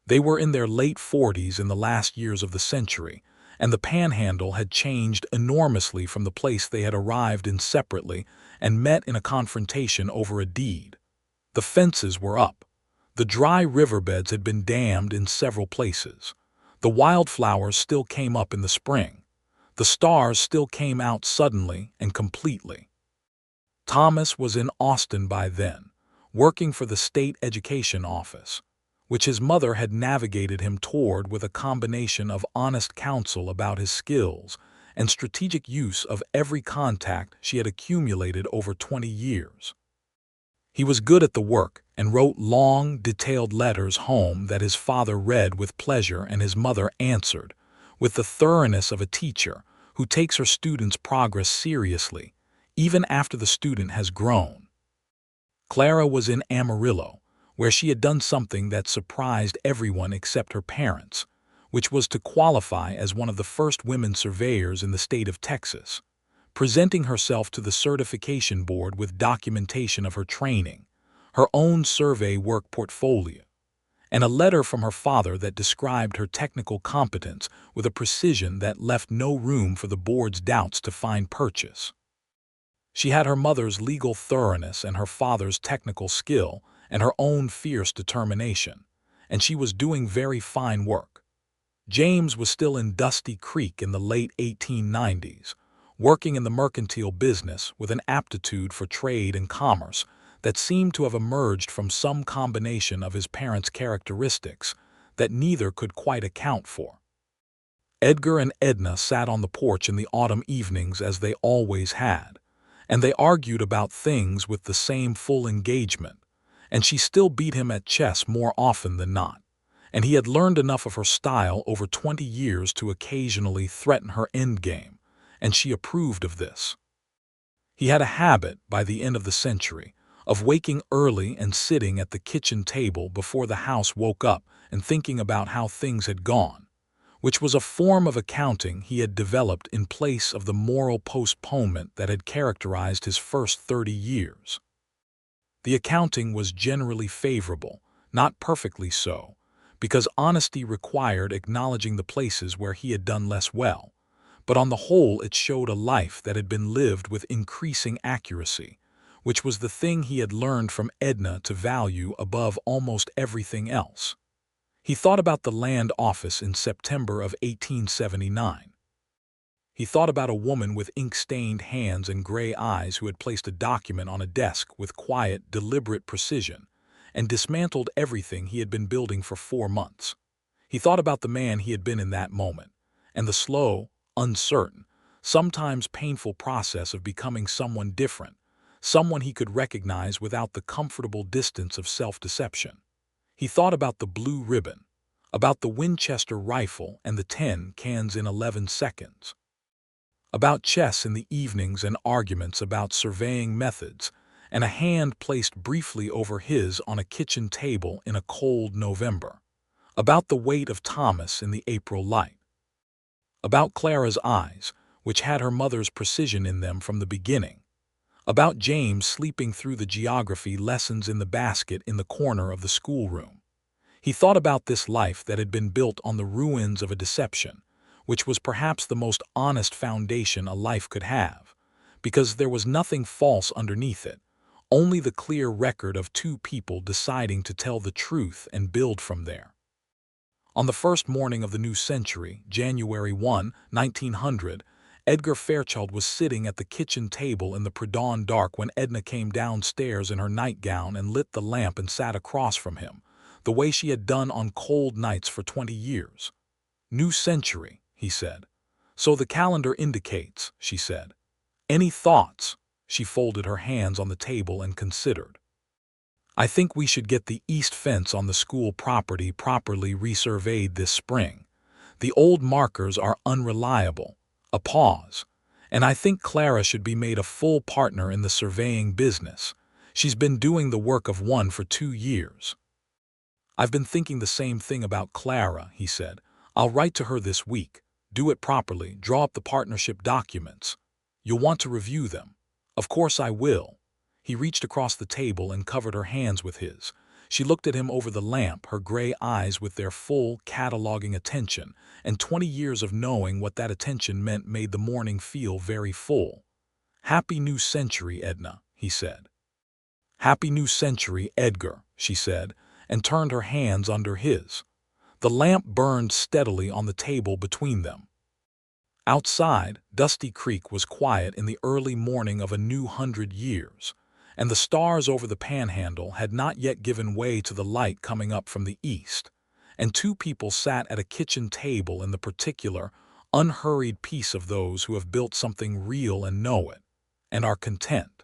They were in their late 40s in the last years of the century, and the Panhandle had changed enormously from the place they had arrived in separately and met in a confrontation over a deed. The fences were up. The dry riverbeds had been dammed in several places. The wildflowers still came up in the spring. The stars still came out suddenly and completely. Thomas was in Austin by then, working for the state education office, which his mother had navigated him toward with a combination of honest counsel about his skills and strategic use of every contact she had accumulated over 20 years. He was good at the work and wrote long, detailed letters home that his father read with pleasure and his mother answered, with the thoroughness of a teacher who takes her student's progress seriously, even after the student has grown. Clara was in Amarillo, where she had done something that surprised everyone except her parents, which was to qualify as one of the first women surveyors in the state of Texas, presenting herself to the certification board with documentation of her training, her own survey work portfolio, and a letter from her father that described her technical competence with a precision that left no room for the board's doubts to find purchase. She had her mother's legal thoroughness and her father's technical skill and her own fierce determination, and she was doing very fine work. James was still in Dusty Creek in the late 1890s, working in the mercantile business with an aptitude for trade and commerce that seemed to have emerged from some combination of his parents' characteristics that neither could quite account for. Edgar and Edna sat on the porch in the autumn evenings as they always had, and they argued about things with the same full engagement, and she still beat him at chess more often than not, and he had learned enough of her style over 20 years to occasionally threaten her endgame, and she approved of this. He had a habit, by the end of the century, of waking early and sitting at the kitchen table before the house woke up and thinking about how things had gone, which was a form of accounting he had developed in place of the moral postponement that had characterized his first 30 years. The accounting was generally favorable, not perfectly so, because honesty required acknowledging the places where he had done less well, but on the whole it showed a life that had been lived with increasing accuracy, which was the thing he had learned from Edna to value above almost everything else. He thought about the land office in September of 1879. He thought about a woman with ink-stained hands and gray eyes who had placed a document on a desk with quiet, deliberate precision and dismantled everything he had been building for 4 months. He thought about the man he had been in that moment, and the slow, uncertain, sometimes painful process of becoming someone different, someone he could recognize without the comfortable distance of self-deception. He thought about the blue ribbon, about the Winchester rifle and the 10 cans in 11 seconds. about chess in the evenings and arguments about surveying methods, and a hand placed briefly over his on a kitchen table in a cold November, about the weight of Thomas in the April light, about Clara's eyes, which had her mother's precision in them from the beginning, about James sleeping through the geography lessons in the basket in the corner of the schoolroom. He thought about this life that had been built on the ruins of a deception, which was perhaps the most honest foundation a life could have, because there was nothing false underneath it, only the clear record of two people deciding to tell the truth and build from there. On the first morning of the new century, January 1, 1900, Edgar Fairchild was sitting at the kitchen table in the pre-dawn dark when Edna came downstairs in her nightgown and lit the lamp and sat across from him, the way she had done on cold nights for 20 years. "New century," he said. "So the calendar indicates," she said. "Any thoughts?" She folded her hands on the table and considered. "I think we should get the east fence on the school property properly resurveyed this spring. The old markers are unreliable." A pause. "And I think Clara should be made a full partner in the surveying business. She's been doing the work of one for 2 years." "I've been thinking the same thing about Clara," he said. "I'll write to her this week. Do it properly, draw up the partnership documents. You'll want to review them." "Of course I will." He reached across the table and covered her hands with his. She looked at him over the lamp, her gray eyes with their full, cataloging attention, and 20 years of knowing what that attention meant made the morning feel very full. "Happy New Century, Edna," he said. "Happy New Century, Edgar," she said, and turned her hands under his. The lamp burned steadily on the table between them. Outside, Dusty Creek was quiet in the early morning of a new 100 years, and the stars over the Panhandle had not yet given way to the light coming up from the east, and two people sat at a kitchen table in the particular, unhurried peace of those who have built something real and know it, and are content.